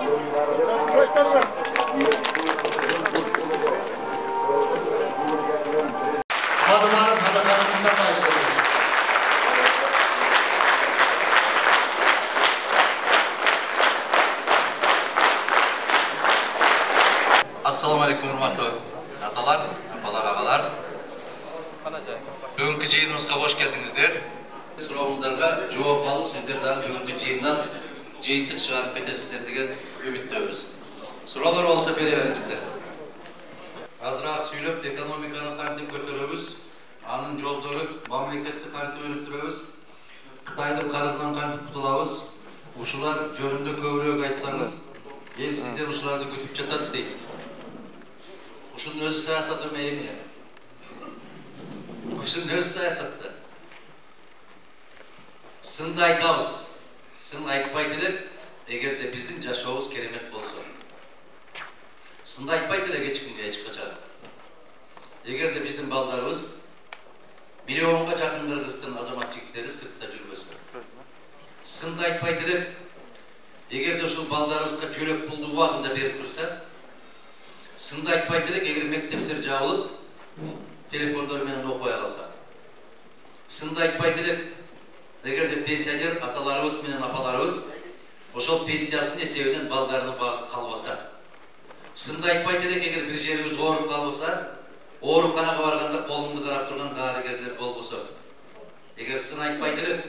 Kadınların kadınlarımıza paylaşıyoruz. Assalamu alaikum hurmatlı atalar, apalar, ağalar. Bugünkü jayınımızga hoş geldinizler. Sorularınızlarga cevap alıp sizler de bugünkü jayından jayıntık çıkarıp ketesizler degen ümitdöbüz. Sorular olsa bereberimizler. Azıraaq süylöp ekonomikаны kantip götüröbüz, anın joldoru mamleketти kantip өнүктүрөбүz, Кытайдын карызынан kantip кутулабыз. Ушулар жөнүндө көбүрөөк айтсаңыз, эл сизден ушуларды күтүп жатат дейт. Ушунун өзү саясат эмне? Ушунун өзү саясатта. Сынды айтабыз. Сын айтпай делеп, эгерде биздин жашообуз керемет болсо. Сынды айтпай делек эч кимге эч качан. Эгерде биздин балдарыбыз миллионго жакын кыргыздын азамат жигиттери сыртта жүрбөсө. Сынды айтпай делеп, эгерде ушул балдарыбызга жөлөк пулду убагында берип турса, сынды айтпай делек, эгер мектептер жабылып, телефондор менен окуй алса. Сынды айтпай делеп, эгерде пенсионер аталарыбыз менен апаларыбыз ошол пенсиясынын эсебинен балдарын багып калбаса. Сынды айтпай делек, эгер бир жерибиз ооруп калбаса, ооруканага барганда колунду карап турган дарыгерлер болбосо. Эгер сын айтпай делеп,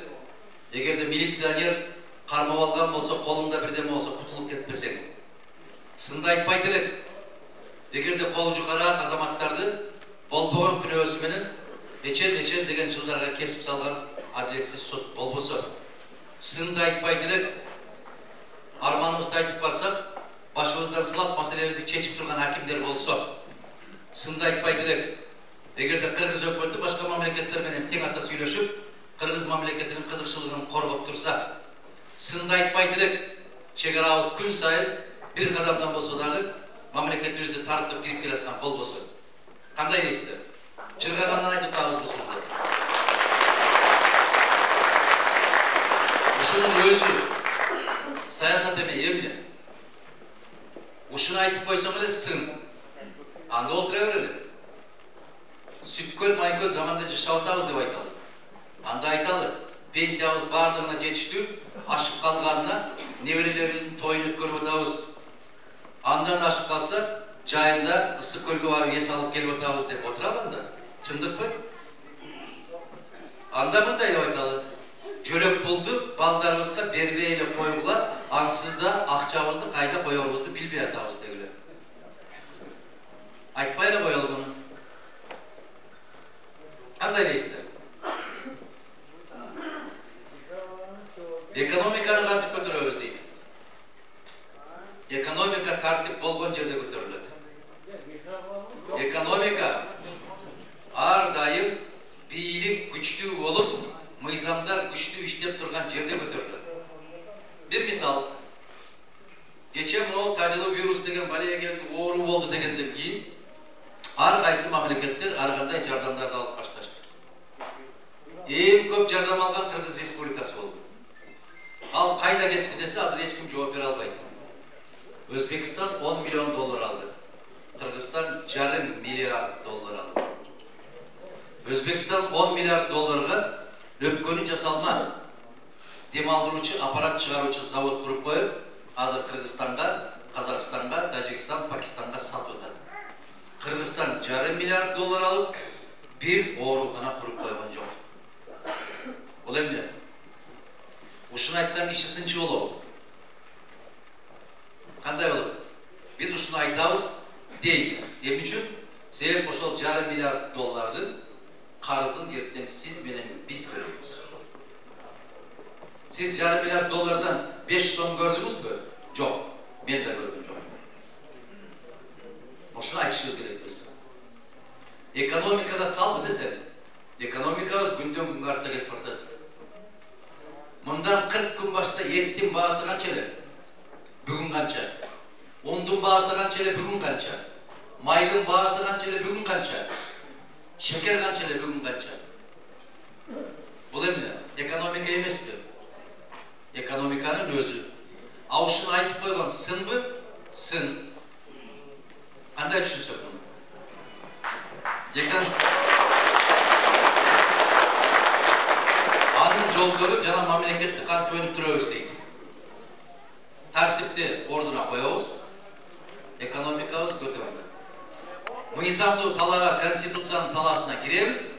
эгерде милиционер кармап алган болсо, колуңда бирдеме болсо кутулуп кетпесең. Сынды айтпай делеп, эгерде колу жукараак азаматтарды болбогон күнөөсү менен эчен деген жылдарга кесип салган адилетсиз сот болбосо. Сынды айтпай делеп, арманыбызды айтып барсак, башыбыздан сылап маселебизди чечип турган акимдер болсо. Сынды айтпай делеп, эгерде кыргыз өкмөтү башка мамлекеттер менен тең ата сүйлөшүп, кыргыз мамлекетинин кызыкчылыгын коргоп турса, сынды айтпай делеп, чек арабыз күн сайын бир кадамдан болсо дагы мамлекетибизди тартып кирип келаткан болбосо. Кандай дейсиздер? Чыргагандан айтып атабызбы сизди? Ушунун өзү саясат эмне? Ушуну айтып койсоң эле сын. Анда олтура берели. Сүткөл, майкөл заманда жашап атабыз деп айталы. Анда айталы, пенсиябыз бардыгына жетиштүү, ашып калганына неберелерибиздин тоюн өткөрүп атабыз. Андан ашып калса, жайында ысык көлгө барып эс алып келип атабыз деп отурабы анда? Чындыкпы? Анда мындай деп айталы. Жөлөк пулду балдарыбызга бербей эле койгула, ансыз да акчабызды кайда коерубузду билбей атабыз дегиле. Айтпай эле коелу муну. Кандай дейсиздер? Экономиканы кантип көтөрөбүз дейт. Экономика тартип болгон жерде көтөрүлөт. Экономика ар дайым бийлик күчтүү болуп, мыйзамдар күчтүү иштеп турган жерде көтөрүлөт. Бир мисал, кече могу тажылуу вирус деген балия келип оору болду дегенден кийин ар кайсы мамлекеттер ар кандай жардамдарды алып башташты. Эң көп жардам алган Кыргыз Республикасы болду. Ал кайда кетти десе, азыр эч ким жооп бере албайт. Өзбекстан 10 миллион доллар алды. Кыргызстан $0,5 миллиард доллар алды. Өзбекстан 10 миллиард долларга өпкөнү жасалма дем алдыруучу аппарат чыгаруучу завод куруп коюп, азыр Кыргызстанга, Казакстанга, Тажикстан, Пакистанга сатып атат. Кыргызстан $0,5 миллиард доллар алып, бир оорукана куруп койгон жок. Бул эмне? Ушуну айткан киши сынчы болобу? Кандай болот? Биз ушуну айтабыз, дейбиз. Эмне үчүн? Себеп ошол $0,5 миллиард доллардын карызын эртең сиз менен биз төлөйбүз. Сиз $0,5 миллиард доллардан 5 сом көрдүңүзбү? Жок. Мен да көргөм жок. Ошону айтышыбыз керек биз. Экономикага салды десе, экономикабыз күндөн күнгө артта кетип бартат. Мындан 40 күн башта еттин баасы канча эле? Бүгүн канча? Ундун баасы канча эле? Бүгүн канча? Майдын баасы канча эле? Бүгүн канча? Шекер канча эле? Бүгүн канча? Бул эмне? Экономика эмеспи? Экономиканын өзү. Avuşun aytıp koygan sın mı? Sın. Андай düşünsek bunu. Jekan anın jolları jana mamleketli kantip önüp turabыз deydi. Tartipti orduna koyabız. Ekonomikabız götürüldü. Mıyzamды talaga, konstitutsiyanın talasına gireriz.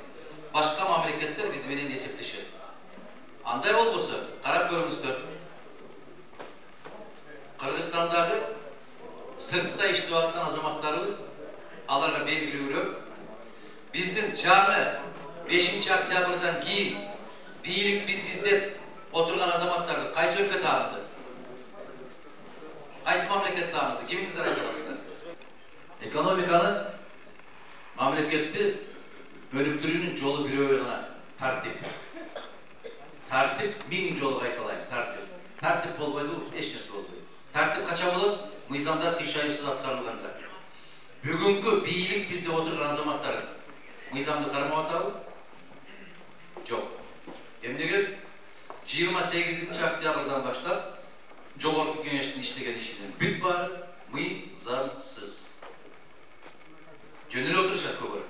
Başka mamleketler biz menен esepleşedi. Андай olbasa, karap görüңүздөр. Kırgızstandagı sırtta iştep aткан azamatlarыбыз, аларга белгилүүрөөк, биздин жаңы 5 октябрдан кийин бийлик биздеп отурган азаматтарды кайсы өлкө тааныды? Кайсы мамлекет тааныды? Кимиңиздер айта аласыздар? Ekonomikаны мамлекетти өнүктүрүүнүн жолу бирөө гана тартип. Тартип 1000 жолу кайталайм, тартип. Тартип болбойду, эч нерсе болбойт. Тартип качан болот? Мыйзамдар кыйшайсыз аткарылганда. Бүгүнкү бийлик бизде отурган азаматтар мыйзамды кармап атабы? Жок. Эмнеге 28 октябрдан баштап жогорку кеңештин иштеген ишинин бүт баары мыйзамсыз. Жөнеле отурушат көбүрөөк.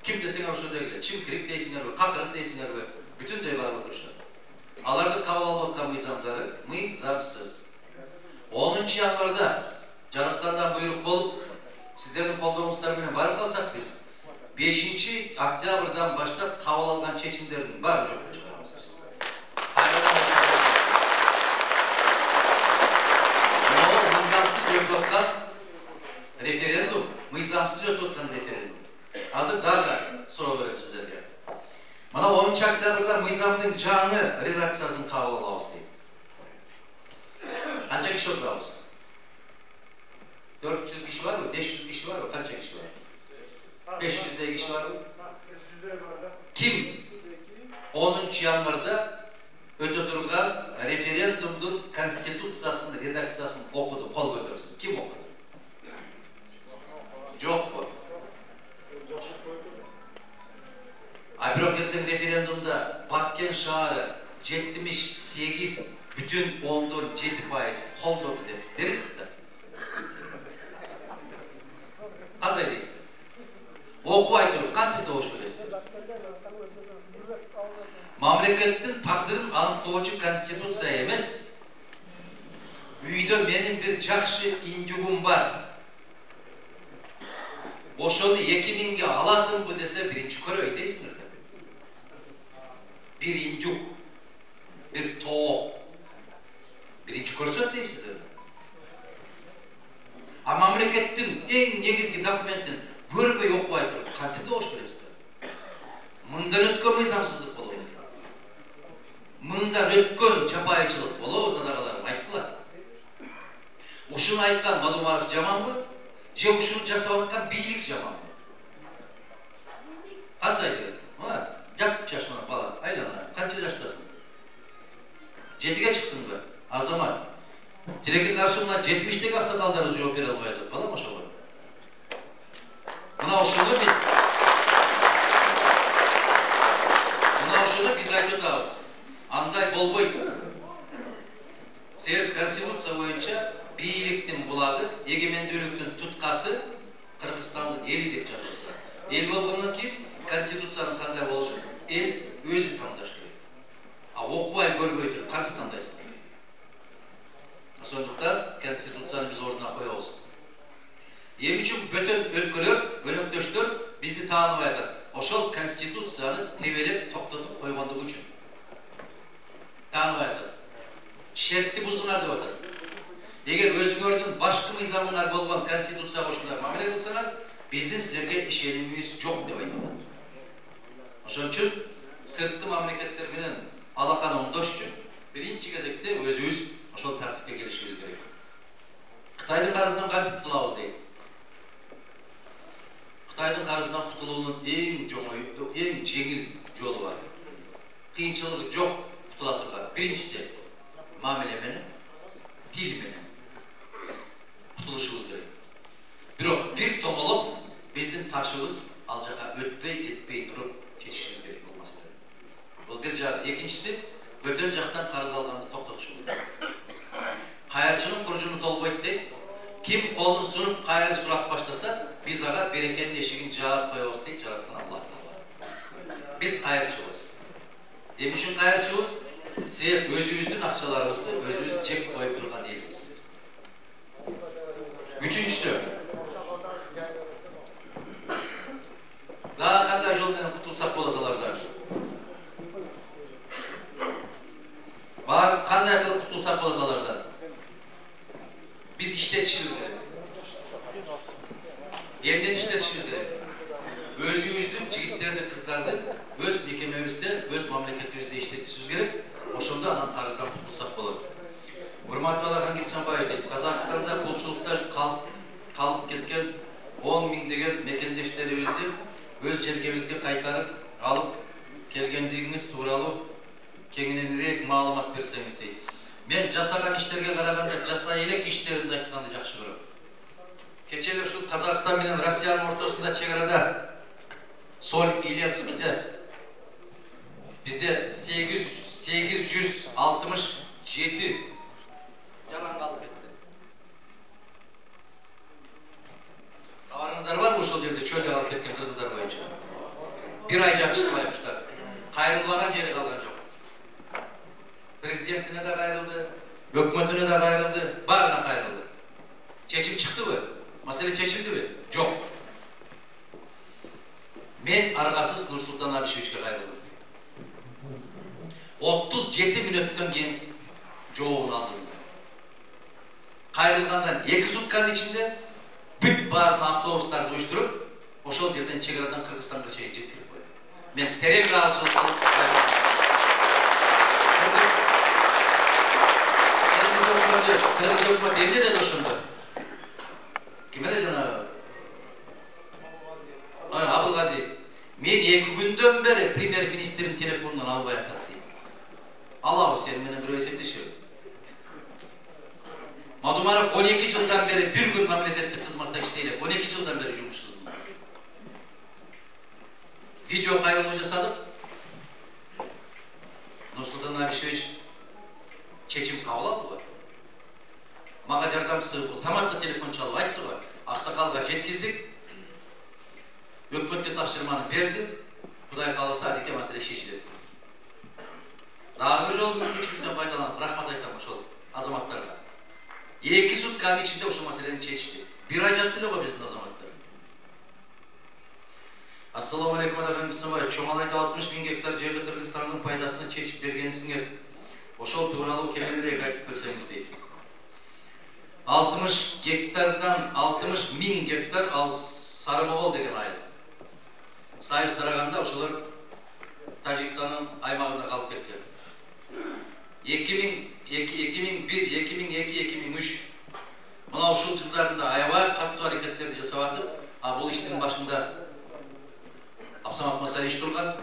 Kim desеңер ошондой эле, чимкирик дейсиңерби, какырык дейсиңерби, бүтүндөй барып отурушат. Аларды кабыл алып аткан мыйзамдары мыйзамсыз. 10 январда жараткандан буйрук болуп, сиздердин колдооңуздар менен барып калсак биз 5 октябрдан баштап кабыл алган чечимдердин баарын жокко чыгарабыз биз. Мыйзамсыз өтүп аткан референдум, мыйзамсыз өтүп аткан референдум. Азыр дагы суроо берем сиздерге. Мына 10 октябрда мыйзамдын жаңы редакциясын кабыл алабыз дейт. Канча киши отурабыз? 400 киши барбы? 500 киши барбы? Канча киши бар? 500 киши барбы? Ким 10 январда өтө турган референдумдун конституциясынын редакциясын окуду, кол көтөрсүн? Ким окуду? Жокпу? Бирок эртең референдумда Баткен шаары 78,7% колдоду деп берилди да. Кандай дейсиздер? Окубай туруп кантип добуш бересиздер? Мамлекеттин тагдырын аныктоочу конституция эмес. Үйдө менин бир жакшы индюгум бар. Ошону 2000ге аласыңбы десе биринчи көрөй дейсиңер. Bir induk, bir toğ, birinci korsot deysizdir. Ama memleketin en negizgi dokumentin görüp yok baytır, kantip doğuş birisizdir. Mından ötkön mıйзамсыздык болу. Mından ötkön çapayıçılık болу, sadakalarım ayttılar. Uşunu aytkan Madumarov jaman mı? Je uşunu jasap atkan biyilik jaman mı? Kanday dedi. Yap yaşmana bala, aylana, kaç yaştasın? 7'ge çıktın mı? Az zaman. Direkt karşımda 70'teki aksakalları cevap veren olaydı. Bala mı şoğlu? Buna oşulu biz aytıyoruz. Anday bolboydu. Seher konstitusiya boyunca biyiliktin bulağı, egemendүүлүктүн tutkası Kırgızistan'ın eli dep жазылды. El bolğondan keyin konstitutsiyanın kандай болушу? El өзү тандаш керек. Окубай көрбөй туруп кантип тандайсың? Ошондуктан конституцияны биз ордуна коебуз. Эми үчүн бөтөн өлкөлөр, өнөктөштөр бизди тааныбай атат. Ошол конституцияны тебелеп токтотуп койгондугу үчүн тааныбай атат. Шертти буздуңар деп атат. Эгер өзүңөрдүн башкы мыйзамыңар болгон конституцияга ушундай мамиле кылсаңар, биздин силерге ишенимибиз жок деп айтат. Ошон үчүн сыртты мамлекеттер менен алаканы оңдош үчүн биринчи кезекте өзүбүз ошол тартипке келишибиз керек. Кытайдын карызынан кантип кутулабыз дейт. Кытайдын карызынан кутулуунун эң жеңил жолу бар. Кыйынчылыгы жок кутула турган. Биринчиси мамиле менен, тил менен кутулушубуз керек. Бирок бир томолоп биздин ташыбыз ал жака өтпөй жетпей туруп чечишибиз керек болмаса керек. Бул бир жагы. Экинчиси Böтөн жактан карыз алганды токтотушубуз. Кайырчынын куржуну толбойт дейт. Kim kolunu sunup kayarı surak başlasa, biz ağa berekenin eşiğin cevap koyuyoruz deyip Жараткан Allah. Biz kayırçıyız. Demin için kayırçıyız, sebep özümüzdün akçalarımızda özümüz cep koyup durgan değiliz. Üçüncüsü, daha kanday yoldan kutulsak bolatalardan. Var kanday kılıp kutulsak bolatalardan. Biz işletişimiz gerek. Yeniden işletişimiz gerek. Özümüzdü, jigitlerdi, kızlardı, öz mekememizde, öz mamleketimizde işletişimiz gerek. Oşonda anan tarzdan tutulsak болады. Hurmatlı Alakan Gilsanbayev deydi, Kazakstanda kulçulukta kalıp ketken 10 bin degen mekendeşlerimizdi öz jergebizge kaytarıp alıp kelgendiginiz tuuralı kеңинирээк маалымат берсеңиz deydi. Men жасаган иштерге караганда жасай элек иштеримди айтканды жакшы көрөм. Кече эле ушул Казакстан менен Россиянын ортосунда чек-арада Соль-Илецкиде бизде 867 жаран калып кетти. Кабарыңыздар барбы ошол жерде чөлдө калып кеткен кыргыздар боюнча? Бир ай жакшырбай уштар. Кайрылбаган жери калган жок. Президентine de gayrıldı, hükümetine de gayrıldı, barına gayrıldı. Çeçim çıktı mı? Mesele çeçildi mi? Yok. Men argasız Nursultan Abişeviç'e gayrıldım. 37 minuttan keyin joğunu aldım. Gayrılgandan 2 sutkanın içinde büt barını avtobuslar uyuşturup oşol yerden çegaradan Kırgızistan'a жеткирип koydum. Men terek rahatsızlık alıp gayrıldım. Kırgız hükümet evde de doşundu. Kime de canım? Abulgazi. Men 2 günden beri Premier Ministerin telefonundan albay atat deyim. Allah'ı sen meni bir esepleşir. Madumarov 12 yıldan beri bir gün memleketli hizmette işteyle 12 yıldan beri yumuşsuzum. Video kaydını jasadık. Nursultan Abişeviç çeçim kabul aldılar. Mağa jardamчысы Самат'ta telefon çalıp ayttılar. Aksakalga jetkizdik. Hükümetke tapşırmanı berdi. Kuday kalırsa adike mesele şeşilir. Daha bir yol mümkünlükten faydalanıp rahmat aytamış ol azamatlarla. 2 sutkanın içinde o meselenin çeşidi. Bir ay jattılar o bizim azamatlar. Assalamu alaikum Alakan Gilsanbayev. Çoğalayda 60 bin hektar жерди Kırgızistan'ın paydasını çeşip bergensiңер. Oşol tuğralı kemenireek aytıp berseňiz deydi. 60 hektardan 60 bin hektar al Sarımogol degen ayıl. Sayız taraganda oşolar Tajikistan'ın aymağında kalıp ketken. 2001, 2002, 2003 mına oşul yıllarında aябай kattı hareketlerdi jasavatып, bul iştin başında Absamat Masayiç turgan.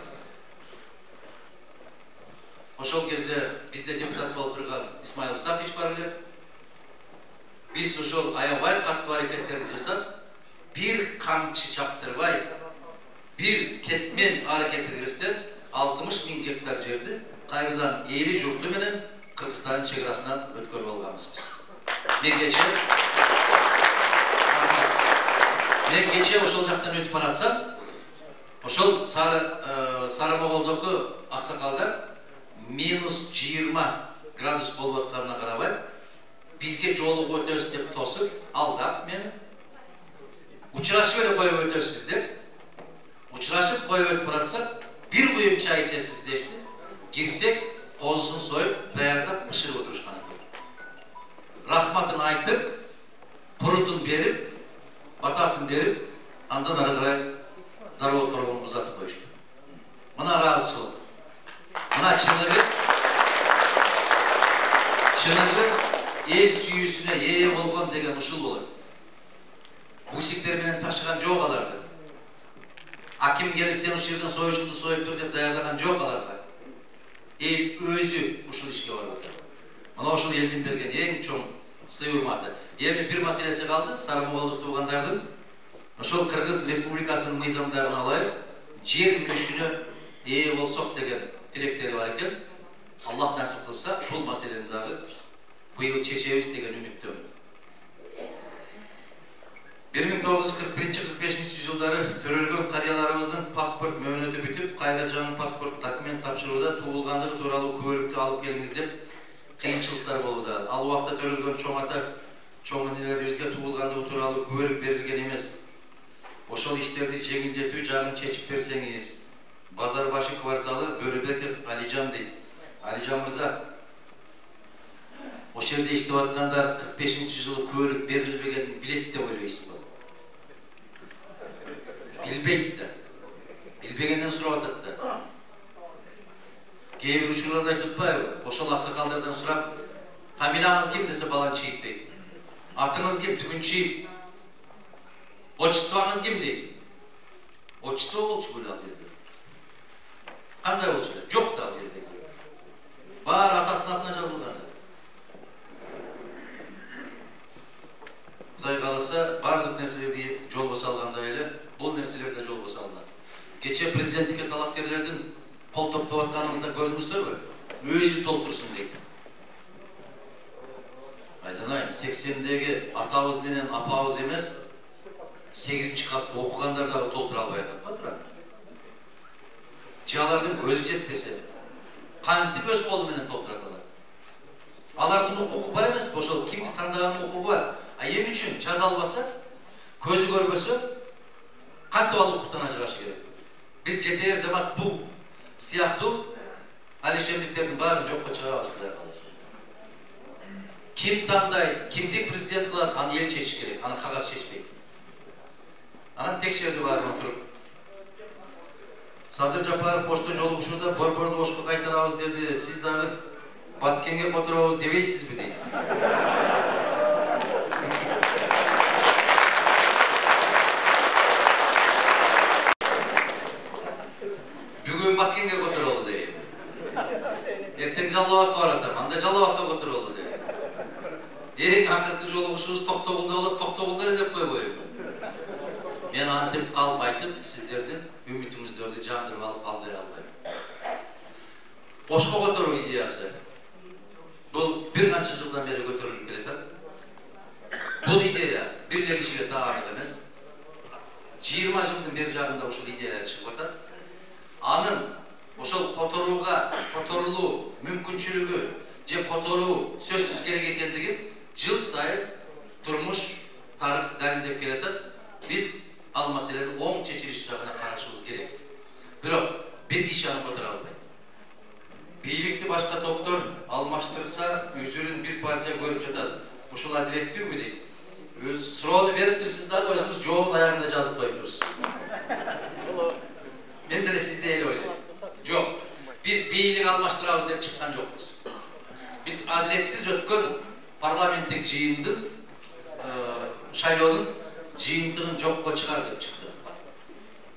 Oşol kezde bizde deputat bolup turgan İsmail Sakiç bar эле. Biz oşol aябай kattı hareketlerdi jasap, bir kamçı çaptırбай, bir ketmen hareket edilmesinden 60 bin hektar жерди kayırdan eğri jurtu menen Kırgızistan'ın çegrasından ötkörüp alganбызбыз. Men gece oşol jaktan ötüp baratsam, oşol Sarımogolдогу аксакалдар -20 gradus bolup atkanına karabay, bizge jolu ötösүz dep tosup, aldap meni. Uçuraşıp ele koyup ötösүz dep, uçuraşıp koyup ötüp baratsak, bir kuyum çay içesiz deşti. Girsek, kozusunu soyup, dayarda pışırıp oturuşkan edim. Rahmatını aytıp, kurutun berip, batasını derip, andan arı karay darol korogunu uzatıp koyuştu. Buna razıçılık. Buna çınırlık, el süyüsüne yeye bolgon degen uşul bolot. Busikler menen taşıgan jok alardı. Akim gelip sen uşul yerden soyuşundu soyup dur dep dayarlagan jok alardı. El özü uşul işke var. Mana uşul elden bergen eң çoң сый урматы. Эми bir маселеси kaldı. Sarımogolдук tuğandардын ошол Кыргыз Республикасынын мыйзамдарын алайып, жер мүлүшүнө ээ болсок деген тилектери бар экен. Allah nasip kılsa bu meseleni dahi bu yıl çeçeviz degen ümittüm. 1941-45 yılları törölgön karyalarımızın pasport möhnötü bütüp, kaygacanın pasport dokument tapşırıуда tuğulgandığı toralı köylükte alıp geliniz dep kıyınçılıklar boluda. Al vaqta törölgön çoğ ata, çoğ inelerimizge tuğulgandığı toralı köylük berilgen emes. Oşol işlerdi jеңилдетүү жагын чечип берсеңиz. Bazarbaşı kvartalı Bölübekov Alican deydi. Alican Mırza, o şerde iştip atkanlar 45. yılı köylük berilbegen bilet de oylayız bu. Bilbeydi de. Bilbegenden surap atadı. Keyif uçurlarda tutpayı, oşol aksakallardan surap, familiyağınız kim dese balançı deydi. Atınız kim, tükünçü. Отчествоңыз kim deydi. Отчество болчу böyle al кезде. Qanday болчу? Жоқ da al кезде. Бар атасының атына жазылған. Құдай қаласа, барлық нәрселерді жол салғанда эле, бұл нәрселер де жол салынат. Кече президенттікке талапкерлердің қол топтап атқаныңызда көрдіңіздер бе? Өзі толтырсын дейді. Айданай, 80-дегі атабыз менен апабыз емес, 8-ci класста оқығандардағы толтыра албай атат қазір. Алардың өзі жетпесе, қантип өз қолы менен толтыра алат. Алардың құқығы бар емес, ошол кимди таңдаған құқығы бар. Эми үчүн жаза албаса, көзү көрбөсө, кантип ал укуктан ажырашы керек. Биз жетер замат бул сыяктуу алишемдиктердин баарын жокко чыгабыз, Кудай кааласа. Ким таңдайт, кимди президент кылат, аны эл чечиш керек, аны кагаз чечпейт. Анан текшерди баарын отуруп. Садыр Жапаров почта жолугушууда борборду бошко кайтарабыз деди. Сиз дагы Баткенге которобуз дебейсизби дейт. Бүгүн Баткенге которолду дейт. Эртең Жалал Абадка баратам, анда Жалал Абадка которолду дейт. Эң акыркы жолугушубуз Токтогулда болот, Токтогулда эле деп койбойм. Мен антип калып айтып, сиздердин үмүтүңүздөрдү жандырып алып калдыра албайм. Бошко которуу идеясы. Бул бир канча жылдан бери көтөрүлүп келатат. Бул идея бир эле кишиге таандык эмес. 20 жылдын бери жагында ушул идея чыгып атат. Анын ошол которулуу мүмкүнчүлүгү же которуу сөзсүз керек экендигин жыл сайын турмуш тарых далилдеп келатат. Биз ал маселени оң чечилиш жагына карашыбыз керек. Бирок бир киши аны которо албайт. Бийликти башка топтор алмаштырса, үзүрүн бир партия көрүп жатат. Ушул адилеттүүбү дейт. Өз суроону бериптирсиз дагы өзүңүз жообун аягында жазып коюп турсуз. Мен деле сизде эле ойлойм. Жок, биз бийлик алмаштырабыз деп чыккан жокпуз. Биз адилетсиз өткөн парламенттик жыйындын шайлоонун жыйынтыгын жокко чыгардып чыкты.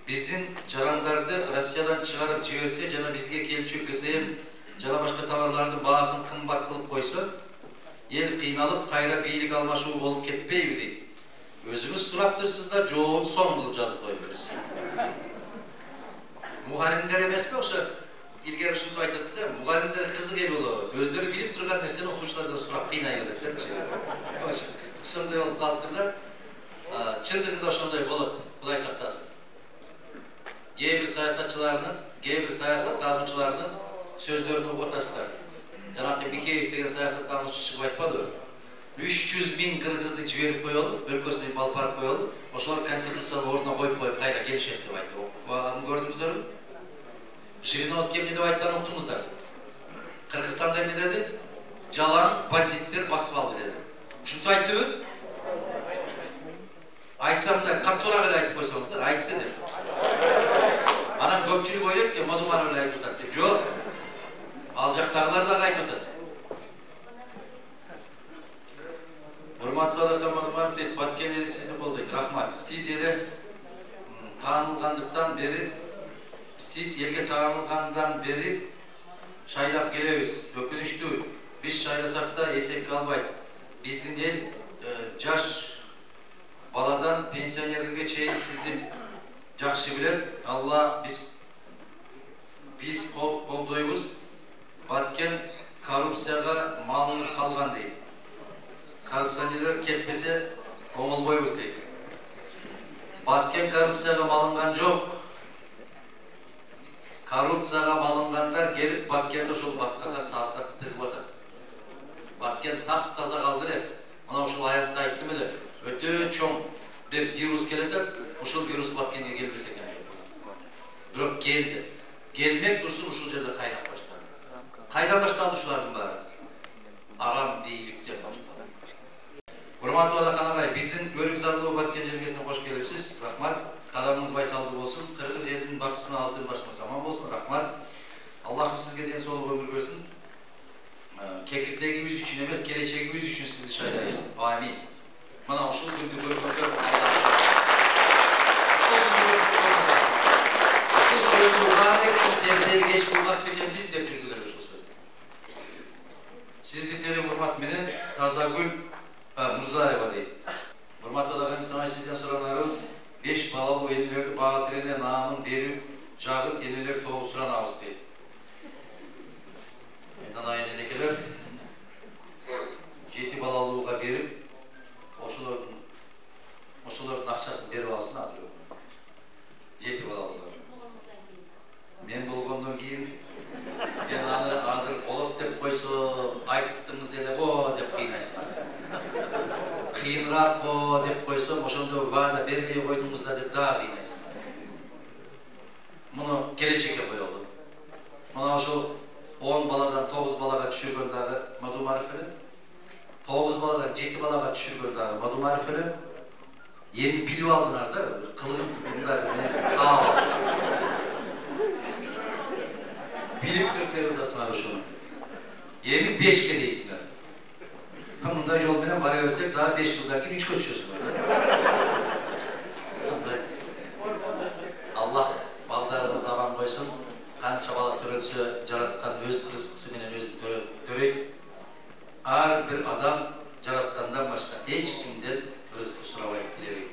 Биздин жарандарды Россиядан чыгарып жиберсе, жана бизге келчү КСМ жана башка товарлардын баасын кымбат кылып койсо, эл кыйналып кайра бийлик алмашуу болуп кетпейби дейт. Өзүңүз сураптырсыз да жообун соң кылып жазып коюп бересиз. Мугалимдер эмеспи ошо илгери ушинтип айтат эле, мугалимдер кызык эл болобу, өздөрү билип турган нерсени окуучулардан сурап кыйнай берет депчи. Ошондой болуп калыптыр да. Чындыгында ошондой болот, Кудай сактасын. Кээ бир саясатчылардын, кээ бир саясаттануучулардын сөздөрүн угуп атасыздар. Жанагы Микеев деген саясаттануучу чыгып айтпадыбы? 300 000 кыргызды жиберип коелу, өлкөсүнө алып барып коелу, ошолор конституциянын ордуна коюп кайра келишет деп айтты. Аны көрдүңүздөрбү? Жириновский эмне деп айтканын уктуңуздар? Кыргызстанда эмне деди? Жалаң бандиттер басып алды деди. Ушинтип айттыбы? Айтсам да каттуураак эле айтып койсоңуздар, айтты деп. Анан көпчүлүк ойлойт ки, Модумар эле айтып атат деп. Жок. Ал жактагылар дагы айтып атат. Урматтуу Адакан Модумаров дейт, Баткен эли сизди колдойт. Рахмат. Сиз эле таанылгандыктан бери, сиз элге таанылгандан бери шайлап келебиз. Өкүнүчтүү. Биз шайласак да эсепке албайт. Биздин эл жаш баладан пенсионерлерге чейин сизди жакшы билет. Алла биз колдойбуз. Баткен Korrupsiyaga malıngan yok. Korrupsiyaga malınganlar gelip Bakkent'e ошол баккага саазга тыгып атат. Bakkent tapt-taza kaldı hep. Ona ошол аянтта айттым эле. Өтө чоң bir virus келет, ошол virus Bakkent'e келбесе экен. Бирок келди. Gelmek dursun uşul жерде кайнап баштады. Кайдан башталды ушулардын баары? Арам бийликтен башталды. Урматтуу Адахан агай, биздин Өлүк Зарлуу Баткен жергесине кош келипсиз. Рахмат. Кадамыңыз байсалдуу болсун. Кыргыз элинин бакчысына алтын башыңыз аман болсун. Рахмат. Аллахым сизге ден соолук өмүр берсин. Кекиртегибиз үчүн эмес, келечегибиз үчүн сизди шайлайбыз. Амин. Мына ушул күндү көргөнгө Sevdiği geç bulmak biten biz de Türkler uşul söz. Sizdi terim hurmat menen Tazagül Murzaeva deyip. Hurmatlı da hem sana sizden soranlarımız 5 balalı enilerdi bağı trene namın beri jağın eniler toğu suran ağız deyip. Endan ayın enekeler 7 balalılığa berip oşuların akçasını berip alsın hazır yok. 7 balalılığa. Men болгондон кийин мен аны азыр болот деп койсом айттыңыз эле го деп кыйнайсың. Кыйыныраак го деп койсом ошондо ваада бербей койдуңуз да деп дагы кыйнайсың. Муну келечекке коелу. Мына ошол 10 баладан 9 балага түшүргөн дагы Мадумаров эле. 9 баладан 7 балага түшүргөн дагы Мадумаров эле. Эми билип алдыңар да, кылыгым мындай нерсе таап алдыңар. Bilip Türkleri de sağır şunu. Yeni 5 deysinler. Bunda yol bilen bana versek daha 5 yıldan ki 3 koşuyorsun orada. Allah baldarınızda aman koysun. Kança bala törelse jaratkan öz rızkısı menen öz törek. Ağır bir adam jaratkandan başka hiç kimden rızkı surabayıp dilemeyin.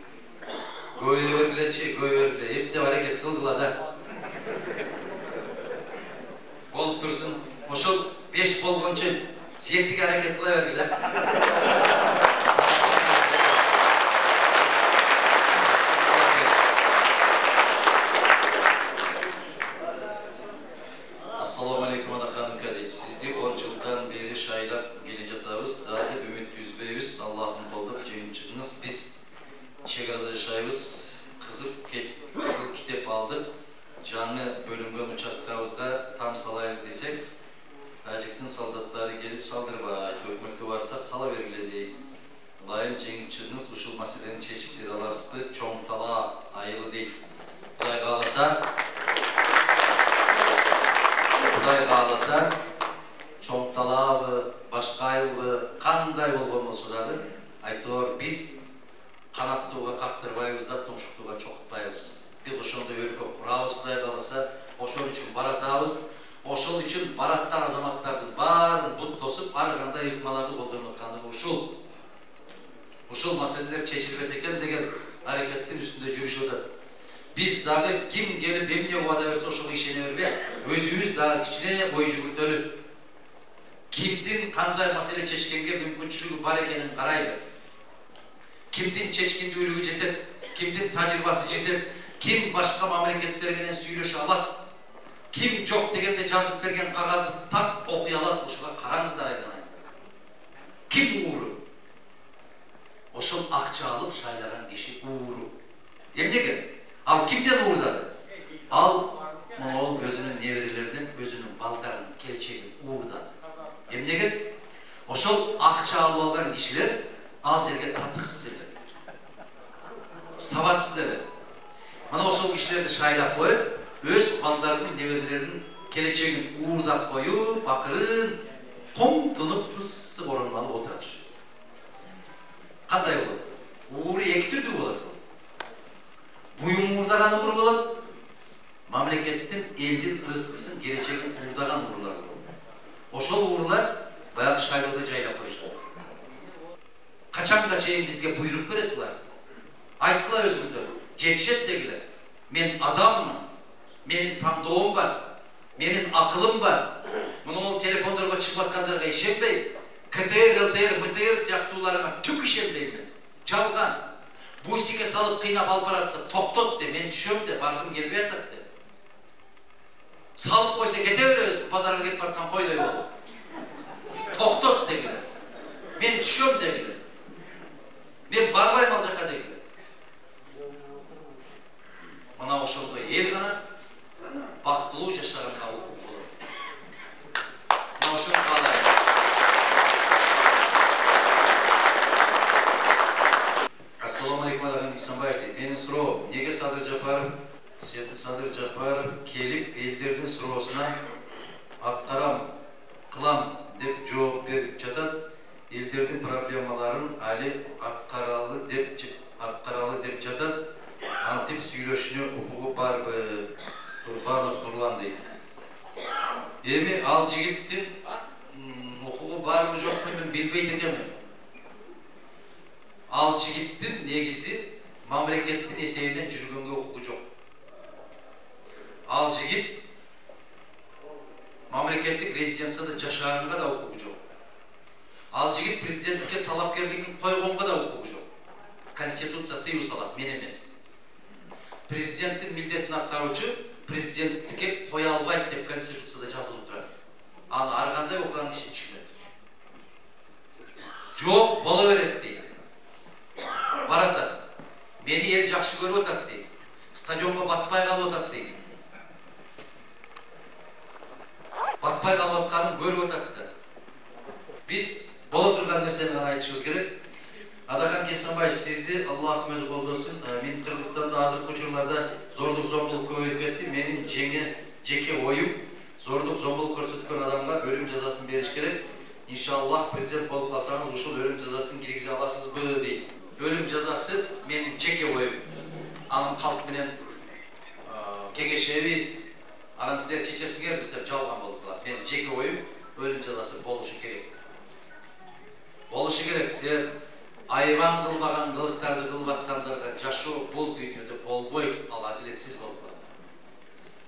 Göğe vergile, hep de hareket kılgıla da. Olup dursun, oşul 5 bolgonca 7'ge hareket kılavergiler. Assalamu alaikum Adahan Ukadey. Sizdi 10 yıldan beri şaylap gele jatabız. Dahi ümit üzbeybiz. Allah'ın koldup ceyim çıkınız. Biz Şegarada yaşayız. Kızıl kitap aldık. Canlı bölümgön uçastkabızga tam salaylık desek, Tacik'tin saldatları gelip saldırba, hükmette varsak sala vergile deyip. Layım cengip çıkınız, uşul meseleni çeşipleri alasıpı, çoğuntala ayılı değil. Kuday kalasa, çoğuntala başka ayılı, kanday bolgon bolsa dağı, aytıyor biz kanattıuga kaktırbayız da, tumşuktuuga çokutbayız. Biz oşonda örgü kurabız Kuday kalasa, oşol üçün baratabız. Oşol üçün barattan azamatlardın barın but tosup, arganda yıkmalarda koldanılkanlığı uşul. Uşul meseleler çeşilmesi eken degen harekettin üstünde jürüş oda. Biz dağı kim gelip emne vada verse oşol işine verbe, özümüz dağı kiçine boyu jügürtölü. Kimdin kanday mesele çeşkenge mümkünçülüğü bar ekenin karaylı. Kimdin çeşkindүүлüğü jetet, kimdin tacribası jetet, kim başka memleketlerine süйлöşe alat, kim çok degende жазып bergen kagazdı tak okuy alat, oşoga karаңыздар aylanayın. Kim uğuru? Oşol akça alıp şaylagan kişi uğuru. Emnege? Al kimden uğurdadı? Al ol özünün neverilerden, özünün baldarının, kelçegin uğurdadı. Emnege? Oşol akça alıp algan kişiler al jerge tatıksız ele. Savatsız ele. Mana oşol kişilerdi şaylap koyup, öz baldarının, neverilerinin kelçegin uğurdap koyup, bakırın, komtunup ıssık oranmalı oturur. Kanday olur? Uğuru eki türlü olur. Buyum uğurdagan uğur olur, mamlekettin, eldin rızkısın, geleceğin uğurdagan uğurlar olur. Oşol uğurlar bayağı şaylada jaylap koyuşlar. Kaçanga çeyin bizge buyruk verettiler. Ayttılar özümüzde, jetişet degiler. Men adamım, menin tanıdığım var, menin akılım var. Bunu ol telefonlarga çıkmakkanlarga işenbey. KTR, LTR, MTR siyaktularına tük işenbeyim ben. Çalgan. Бусике салып кыйнап алып баратса, токтот де, мен түшөм де, баргым келбей атат де. Салып койса кете беребиз, базарга кетип бараткан койдой болуп. Токтот дегиле. Мен түшөм дегиле. Мен барбайм ал жака дегиле. Мына ошондой эл гана бактылуу жашаганга укук болот. Мына ошону каалайм. Assalomu alaykum Adakam Gibsonbayev. Менин суроо, неге Садыр Жапаров келип элдердин суроосуна аткарам, кылам деп жооп берип жатат, элдердин проблемаларын али аткаралы деп жатат, антип сүйлөшүүнө укугу барбы? Курбанов Нурлан дейт. Эми ал жигиттин укугу барбы жокпу мен билбейт экенмин. Ал жигиттин негизи мамлекеттин эсебинен жүргөнгө укугу жок. Ал жигит мамлекеттик резиденцияда жашаганга да укугу жок. Ал жигит президенттикке талапкерлигин койгонго да укугу жок. Конституция тыюу салат, мен эмес. Президенттин милдетин аткаруучу президенттикке кое албайт деп Конституцияда жазылып турат. Аны ар кандай окуган киши түшүнөт. Жооп боло берет дейт. Баратат. Мени эл жакшы көрүп атат дейт. Стадионго батпай калып атат дейт. Батпай калып атканын көрүп атат да. Биз боло турган нерсени гана айтышыбыз керек. Адакан Гибсонбаев, сизди Аллахым өзү колдосун. Мен Кыргызстанда азыркы учурларда зордук зомбулук көбөйүп кетти. Менин жеке оюм зордук зомбулук көрсөткөн адамга өлүм жазасын бериш керек. Иншаллах президент болуп калсаңыз ушул өлүм жазасын киргизе аласызбы дейт. Өлүм жазасы менин жеке оюм. Анын калп менен кеңешебиз. Анан силер чечесиңер десем жалган болуп калат. Менин жеке оюм өлүм жазасы болушу керек. Болушу керек. Силер айбан кылбаган кылыктарды кылып аткандарга жашоо бул дүйнөдө болбойт, ал адилетсиз болуп калат.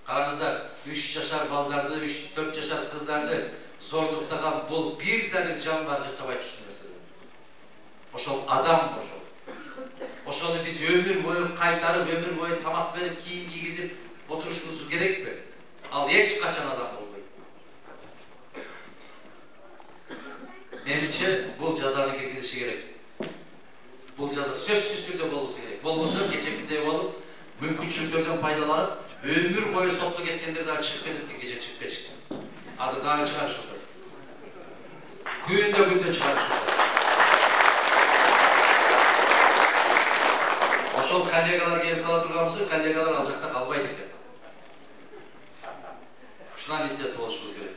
Караңыздар, 3 жашар балдарды, 3-4 жашар кыздарды зордуктаган бул бир да бир жан бар жасабайт ушул нерсени. Ошол адам ошол. Ошону биз өмүр бою кайтарып, өмүр бою тамак берип, кийим кийгизип отурушубуз керекпи? Ал эч качан адам болбойт. Менимче бул жазаны киргизиши керек. Бул жаза сөзсүз түрдө болушу керек. Болбосо кечекиндей болуп, мүмкүнчүлүктөрдөн пайдаланып, өмүр бою сотко кеткендер дагы чыгып кетти, кече чыгып кетишти. Азыр дагы чыгарышып атат. Күндө чыгарышып атат. Ошол коллегалар келип кала турганбызбы, коллегалар ал жакта калбайт экен. Ушундан итет болушубуз керек.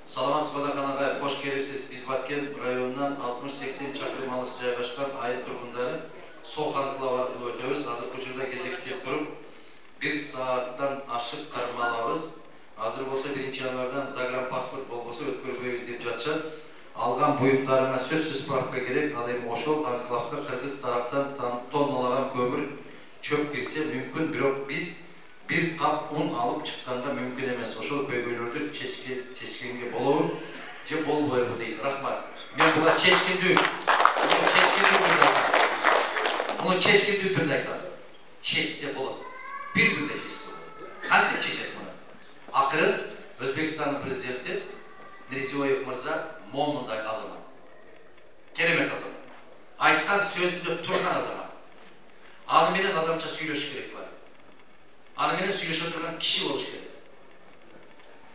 Саламатсызбы Адахан агай, кош келипсиз. Биз Баткен районунан 60-80 чакырым алыс жайгашкан айыл тургундары Сох анклавы аркылуу өтөбүз. Азыркы учурда кезекте туруп, 1 сааттан ашык кармалабыз. Азыр болсо 1-январдан загранпаспорт болбосо өткөрбөйбүз деп жатышат. Алган буюмдарыңа сөзсүз справка керек. Ал эми ошол анклавга кыргыз тараптан тонналаган көмүр чөп кирсе мүмкүн, бирок биз bir kap un alıp çıkkanda mümkün emez. Oşol köygöylөрдү çeçkenge bolobу же болбойбу дейт. Рахмат. Мен буга чечкиндүү. Муну чечкиндүү түрдө айтам. Чечсе болот. Bir күндө чечсе болот. Кантип чечет муну? Акырын Өзбекстандын президенти Мирзиёев мырза момундай азамат. Керемет азамат. Айткан сөзүндө турган азамат. Аны менен адамча сүйлөшүш керек бар. Аны менен сүйлөшө турган киши болуш керек.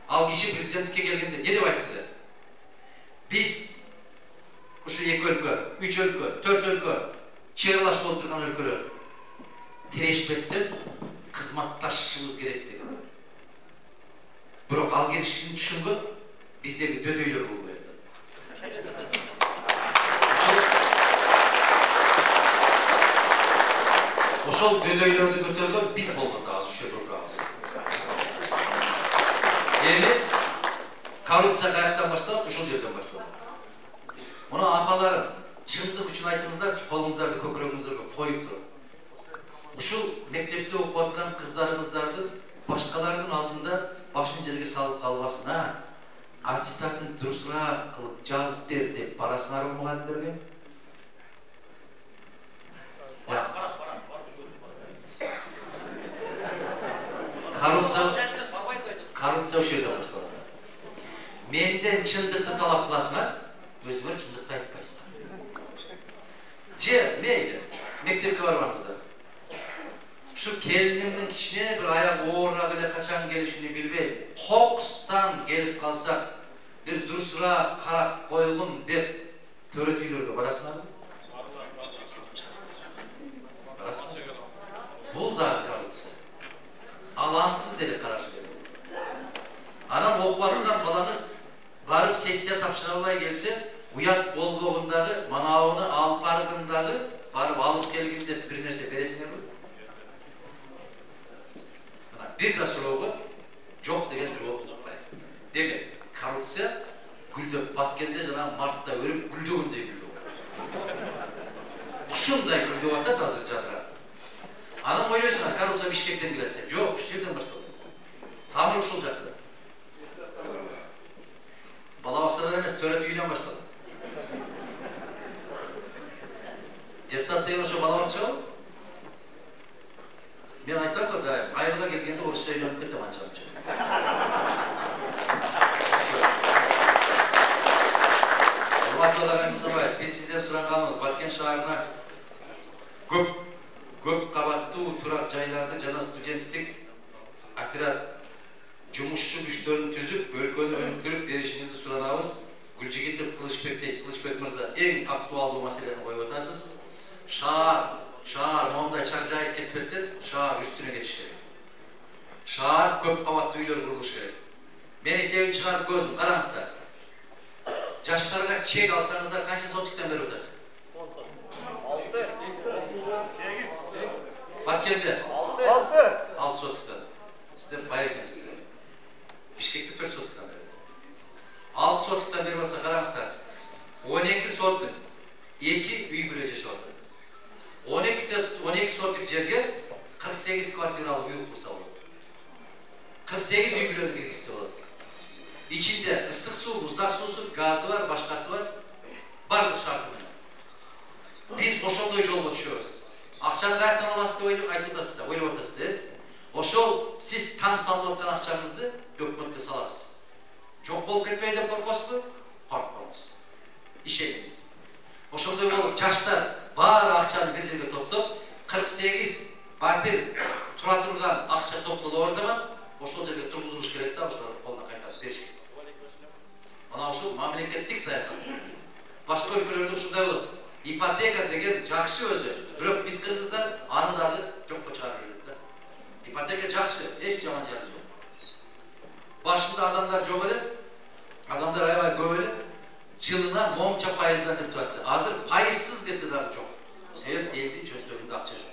Ал киши президенттикке келгенде не деп айттылар? Биз ушу 2 өлкө, 3 өлкө, 4 өлкө чыгылаш болуп турган өлкөлөр тирешпестен кызматташышыбыз керек деген. Бирок ал келишимди түшүнгөн биздеги дөдөйлөр болбой атат. Ошол дөдөйлөрдү көтөргөн биз болгондо аз үшөр турабыз. Эми коррупция каяктан башталат? Ушул жерден башталат. Муну апаларым, чындык үчүн айтыңыздарчы, колуңуздарды көкүрөгүңүздөргө коюп туруп. Ушул мектепте окуп аткан кыздарыбыздардын башкалардын алдында башын жерге салып калбасын, аттестатын дурусураак кылып жазып бер деп барасыңарбы мугалимдерге? Korrupsiya şu yerden başladı. Menden çındıkты talap kılasınlar, özüңөр çındıkты aytпайсыңар. Meyli, mektepke barmamızda. Şu kelinimnin kişine bir ayak oğurra bile kaçan gelişini bilbey, Kokstan gelip kalsak, bir durusura karap koygun dep, töretüylörge barasınlar mı? Barasınlar. Bul da korrupsiya. Alansız deli karşı verir. Anam okuvattan balanız barıp sessiya tapşıralay gelse, uyat bolboğundağı, manavını alıp argındağı, barıp alıp gelginde bir nerse beresine mi? Bir de soruğu, çok degen cevap tutmayın. Demek, korrupsiya, güldep bakkende jana martta örüp güldüğünde güldü. Uşunday güldü vatat hazır jatıra. Anam oyluyorsun, korrupsiya Bişkek'ten geledi. Yok, şu yerden başladı. Tamir uşul jatıra. Balabakçadan emez, töret üyünden başladı. Jetsat degen oşo balabakça var. Ben ayttam ki daim, aylığa gelgende oruşça öylönüp ketem ançalıpça. Hurmatlı Ağabey Sabay, biz sizden soran kalmamız, Batken şaharına köp kabatlı turak jaylarda jana studenttik atirat jumuşçu güçlerini tüzüp, өлкөнү өнүктүрүп беришиңизди суранабыз. Гүлжигитов Кылычбек мырза эң актуалдуу маселени коюп атасыз. Шаар мондай чаржайып кетпестен, шаар үстүнө кетиш керек. Шаар көп кабаттуу үйлөр курулуш керек. Мен эсебин чыгарып көрдүм, караңыздар. Жаштарга чек алсаңыздар канча сотчуктан берип атат? 6. Баткенде 6 сотчуктан. Сиздер бай экенсиздер. Бишкекте 4 сотуктан берет. 6 сотуктан берип атса караңыздар. 12 соттук 2 үй бүлө жашап атат. 12 соттук жерге 48 квартиралуу үй курса болот. 48 үй бүлөнү киргизсе болот. İçinde ıssık su, buzdak susu, gazı var, başkası var. Bardıq şartı menен. Biz oşoldoy jolго düşüyoruz. Akçаны kayaktan alasız da aytып атасыз да, ойлоп атасыз да. Oşol siz tam salып aткан акчаңызды өкмөткө саласыз. Жок болуп кетпейт деп коркосузбу? Коркпоңуз. Ишениңиз. Oşoldoy болуп жаштар баары акчаны бир жерге топтоп, 48 батир тура турган акча топтоло бар заман, ошол жерге тургузулуш керек да, ошолор колуна кайтарып бериш керек. Ana ошол мамлекеттик саясат. Башка өлкөлөрдө ушундай болот. Ипотека деген жакшы өзү. Бирок биз кыргыздар аны дагы жокко чыгарып бердик да. Ипотека жакшы, эч жаман жери жок. Башында адамдар жок эле, адамдар аябай көп эле. Жылына монча пайыздан деп турат. Азыр пайызсыз десе дагы жок. Себеп элдин чөнтөгүндө акча жок.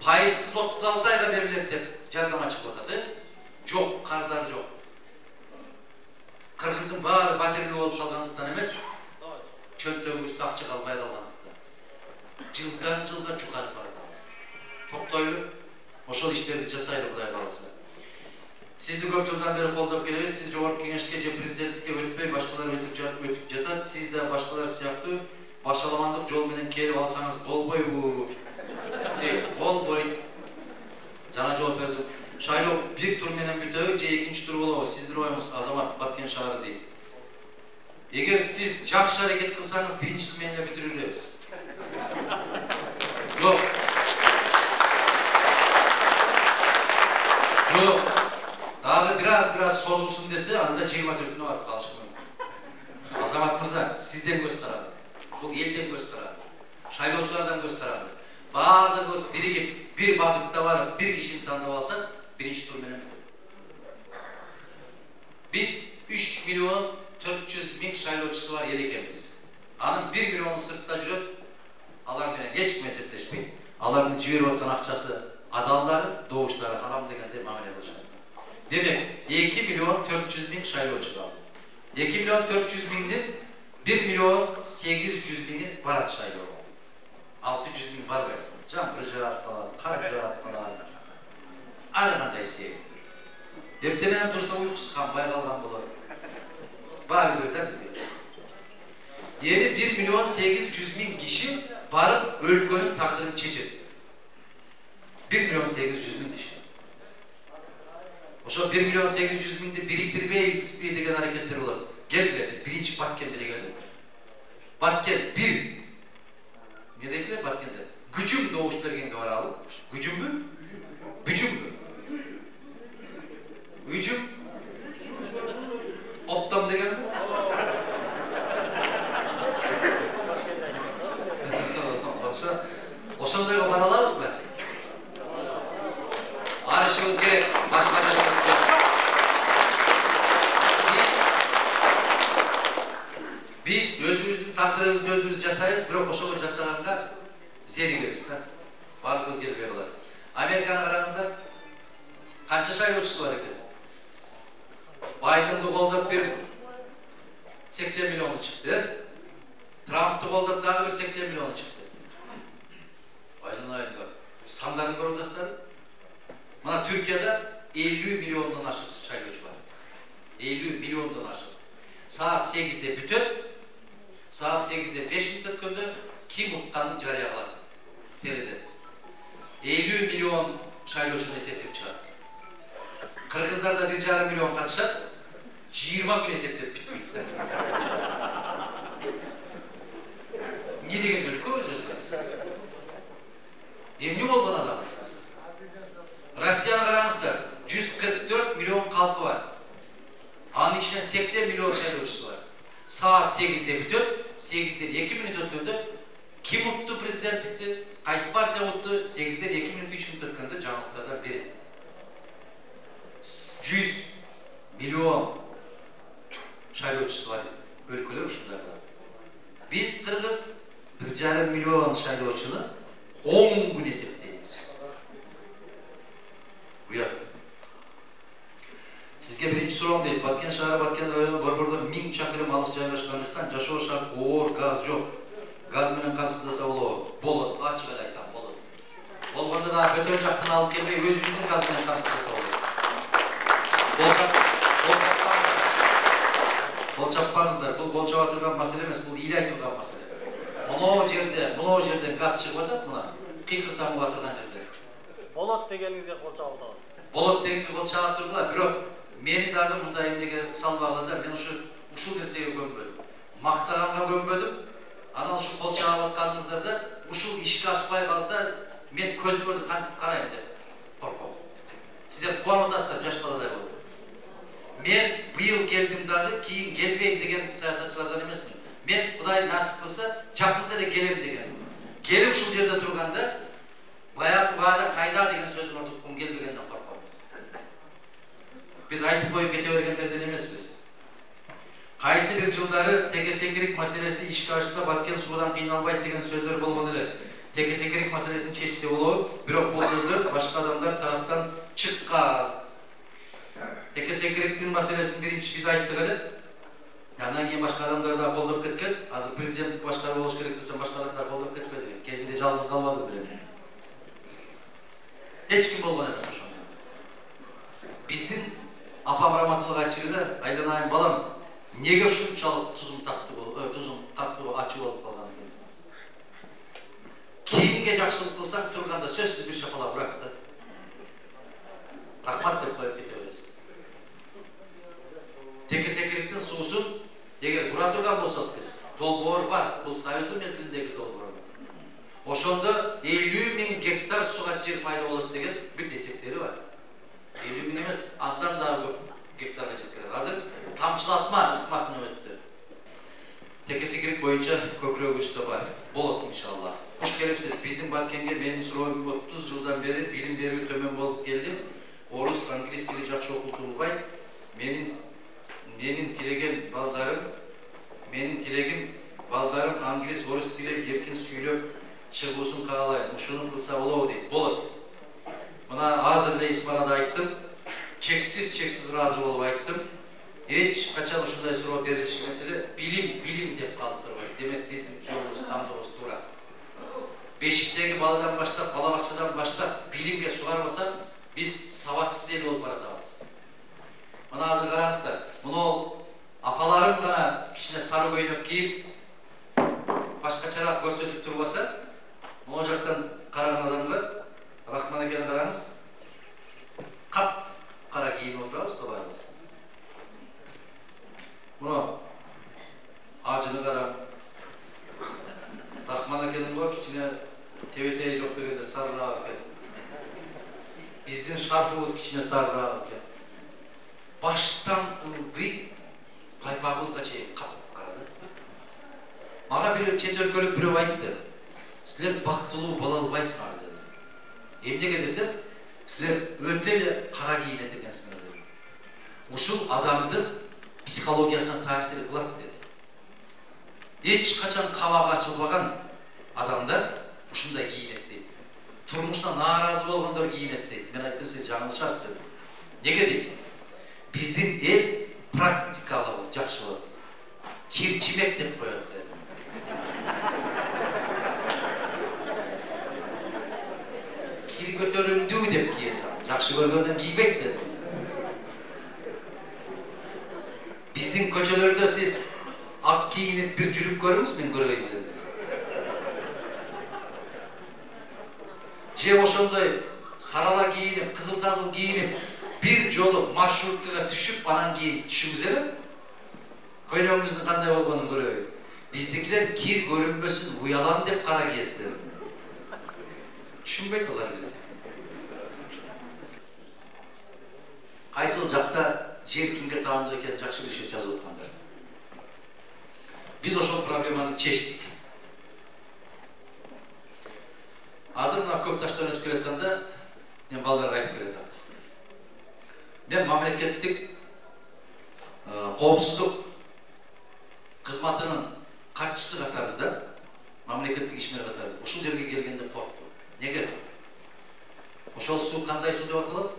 Пайызсыз 36 айга берилет деп жардама чыгып атат. Жок, кардар жок. Кыргыздын баары батирлүү болуп калгандыктан эмес, чөнтөгүбүздө акча калбай калгандыктан. Жылдан жылга жукарып барабыз. Токтойлу, ошол иштерди жасайлы Кудай кааласа. Сизди көп жылдан бери колдоп келебиз. Сиз жогорку кеңешке же президенттикке өтпөй, башкалар өтүп жатат. Сиз да башкалар сыяктуу башаламандык жол менен келип алсаңыз болбойбу? Болбойт. Жана жооп бердим. Шайлоо бир тур менен бүтөбү же экинчи тур болобу? Сиздин оюңуз Азамат Баткен шаары дейт. Эгер сиз жакшы аракет кылсаңыз, биринчиси менен эле бүтүрүп элебиз. Жок. Жок. Дагы бираз созулсун десе, анда 24-үнө барып калышы мүмкүн. Азамат мырза, сизден көз каранды. Бул элден көз каранды. Шайлоочулардан көз каранды. Бардыгыбыз биригип, бир багытта барып, бир кишини тандап алсак, биринчи тур менен бүтөт. Биз 3 миллион 400 миң шайлоочусу бар эл экенбиз. Анын 1 миллиону сыртта жүрөт, алар менен эч ким эсептешпейт. Алардын жиберип аткан акчасы адалдары, добуштары харам дегенде мамиле кылышат. Демек, 2 миллион 400 миң шайлоочу бар. 2 миллион 400 миңдин 1 миллион 800 миңи барат шайлоо. 600 миң барбайт. Жаңбыр жаап калат, кар жаап калат. Ар кандай себеп. Эртең менен турса уйкусу канбай калган болот. Баары бир да бизге. Эми 1 миллион 800 миң киши барып өлкөнүн тагдырын чечет. 1 миллион 800 миң киши. Ошо 1 миллион 800 миңди бириктирбейбизби деген аракеттер болот. Келгиле, биз биринчи Баткен беле келдик. Баткен 1. Не дейтилер Баткенде? Күчүм добуш бергенге баралы. Күчүмбү? Күчүмбү? Күчүм? Оптом дегенби? Ошондойго бара алабызбы? Барышыбыз керек, башка жолубуз жок. Биз өзүбүздүн тагдырыбызды өзүбүз жасайбыз, бирок ошого жасаганга зеригебиз да. Баарыбыз келбей калат. Американы караңыздар. Канча шайлоочусу бар экен? Байденди колдоп берип 80 миллион чыкты. Трампты колдоп дагы бир 80 миллион чыкты. Байланайында сандарын көрүп атасыздар. Мына Түркияда 50 миллиондон ашык шайлоочу бар. 50 миллиондон ашык. Saat 8'de бүтөт. Saat 8'de 5 мүнөт өткөндө ким утканын жарыя кылат. Теледе. 50 миллион шайлоочуну эсептеп чыгат. Кыргыздарда 1,5 миллион катышат. 20 күн эсептеп бүтпөйт. Не деген өлкө өзүбүз? Эмне болгон адамбыз? Россияны караңыздар. 144 миллион калкы бар. Анын içinden 80 milyon şaylоочусу var. Saat 8'de бүтөт, 8'den 2 minut өткөндө ким утту президенттикти? Кайсы партия утту? 8'den 2 minut 3 minut өткөндө жаңылыктардан берет. 100 milyon şaylоочусу бар өлкөлөр ушундай. Биз Кыргыз 1,5 milyon şaylоочуну 10 күн эсептейбиз. Буят. Sizge birinci sorum deyip, Batken şahı, Batken rayonu, Borbor'da 1000 çakırım alış жайгашкандыктан жашоо шарт оор, gaz жок. Gaz менен камсыздаса болот, ачык эле айткан болот. Болгондо да бөтөн жактан алып келбей, өзүбүздүн gaz менен камсыздаса болот. Болчаппаңыздар, бул болчоп турган маселе эмес, бул ыйлай турган маселе. Мына жерден gaz чыгып атат, мына кыйкырсам уга турган жерде. Болот дегениңизге кол чабып атабыз. Болот дегенге кол чабып тургула, бирок мени дагы мындай эмнеге салбагыла, мен ушул нерсеге көмбөдүм. Мактаганга көмбөдүм. Анан ушу кол чабып атканыңыздарда ушул ишке ашпай калса, мен көзүңөрдү кантип карайм деп корком. Сиздер кубанып атасыздар, жаш баладай болуп. Мен быйыл келдим дагы, кийин келбейм деген саясатчылардан эмесмин. Мен Кудай насип кылса, жакында эле келем деген. Келип ушул жерде турганда, баягы убада кайда деген сөзүңөрдү уккум келбегенден корком. Biz айтып коюп кете бергендерден эмеспиз. Кайсы бир жылдары текесекирик маселеси ишке ашса, Баткен суудан кыйналбайт деген сөздөр болгон эле. Текесекирик маселесин чечсе болобу, бирок бул сөздөр башка адамдар тараптан чыккан. Текесекириктин маселесин биринчи биз айттык эле. Андан кийин башка адамдар да колдоп кеткен. Азыр президенттик башкаруу болуш керек десем, башка адамдар колдоп кетпеди. Кезинде жалгыз калбадым билем. Эч ким болгон эмес ошондо. Биздин апам Раматылык айтчырда, айланайын балам, неге ушунчалык тузум каттуу ачуу болуп калган дейт. Кимге жакшылык кылсаң турганда сөзсүз бир шапалак урак да. Рахмат деп коюп кете бересиң. Текесекириктин суусун эгер бура турган болсок биз, долбоор бар, бул Союздун мезгилиндеги долбоор. Ошондо 50 000 гектар суга жер пайда болот деген бүт эсептери бар. 50 000 эмес, андан да көп гектарга жеткен. Азыр тамчылатма ыкмасын өттү. Текесекирик боюнча көпүрөгүбүздө бар. Болот иншалла. Куш келипсиз. Биздин Баткенге менин суроом 30 жылдан бери билим берүү төмөн болуп келди. Орус, англис тили жакшы окутулбайт. Менин тилегим балдарым англис, орус тили эркин сүйлөп чыгуусун каалайм. Ушуну кылса болобу дейт. Болот. Мына азыр эле Исмарада айттым. Чексиз разы болуп айттым. Эч качан ушундай суроо берилиши маселе билим деп калып турбайбыз. Демек биздин жолубуз тандообуз туура. Бешиктеги баладан баштап, бала бакчадан баштап билимге сугарбасак, биз сабатсыз эл болуп баратабыз. Мына азыр караңыздар. Муну апаларым гана кичине сары көйнөк кийип, башкачараак көрсөтүп турбаса, могу жактан караган адамга Рахман экени караңыз. Кап кара кийинип Bunu ağacını kara. Rahman Ake'nin bak içine TVT'ye çok degende sarırağı eken. Bizden şarfımız içine sarırağı eken. Baştan ıldı, paypağımız da kapıp karadı. Mağa bir çet өлкөлүк бирөө айтты. Силер бактылуу боло албайсыңар dedi. Эмнеге десем, силер өтө эле кара кийинет экенсиңер dedi. Ушул адамдын психологиясына таасир кылат dedi. Эч качан кабагы ачылбаган адамдар ушундай кийинет дейт. Турмушунан нааразы болгондор кийинет дейт. Мен айттым, сиз жаңылышасыз dedim. Неге дейт? Биздин эл практикалуу жакшы болот. Кирчимек деп коет dedi. Kir götөрүмдүү деп кийет. Жакшы көргөндөн кийбек dedim. Биздин көчөлөрдө сиз ак кийинип бир жүрүп көрүңүз, мен көрөйүн dedim. Же ошондой сарала кийинип, кызыл-тазыл кийинип, бир жолу маршруткага түшүп, анан кийин түшүңүз эле. Көйнөгүңүздүн кандай болгонун көрөйүн. Биздикилер кир көрүнбөсүн уялам деп кара кийет dedim. Түшүнбөйт алар бизди. Кайсыл жакта жер кимге таандуу экенин жакшы билишет жазып аткандар. Биз ошол проблеманы чечтик. Азыр мына көп таштан өтүп келатканда мен балдарга айтып келатам. Мен мамлекеттик коопсуздук кызматынын катчысы катарында, мамлекеттик ишмер катарында ушул жерге келгенде корктум. Неге? Ошол суу кандай суу деп аталат?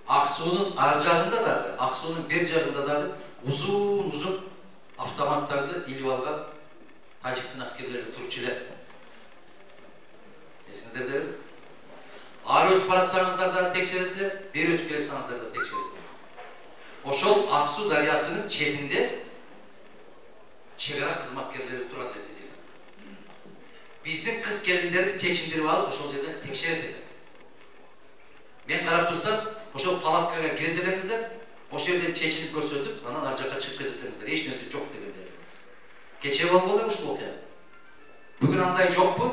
Ак суунун ар жагында дагы, ак суунун бер жагында дагы узун автоматтарды илип алган тажиктин аскерлери турчу эле. Эсиңиздерде? Ар өтүп баратсаңыздар да текшерет эле, бери өтүп келсеңиздер да текшерет эле. Ошол Ак суу дарыясынын четинде чегара кызматкерлери турат эле дизеле. Биздин кыз келиндерди чечиндирип алып, ошол жерден текшерет эле. Мен карап турсам, ошол палаткага кире элеңиздер, ошол жерден чечинип көрсөтүп, анан ар жакка чыгып кетет элеңиздер. Эч нерсе жок дегенде. Кече болгон ушул окуя. Бүгүн андай жокпу?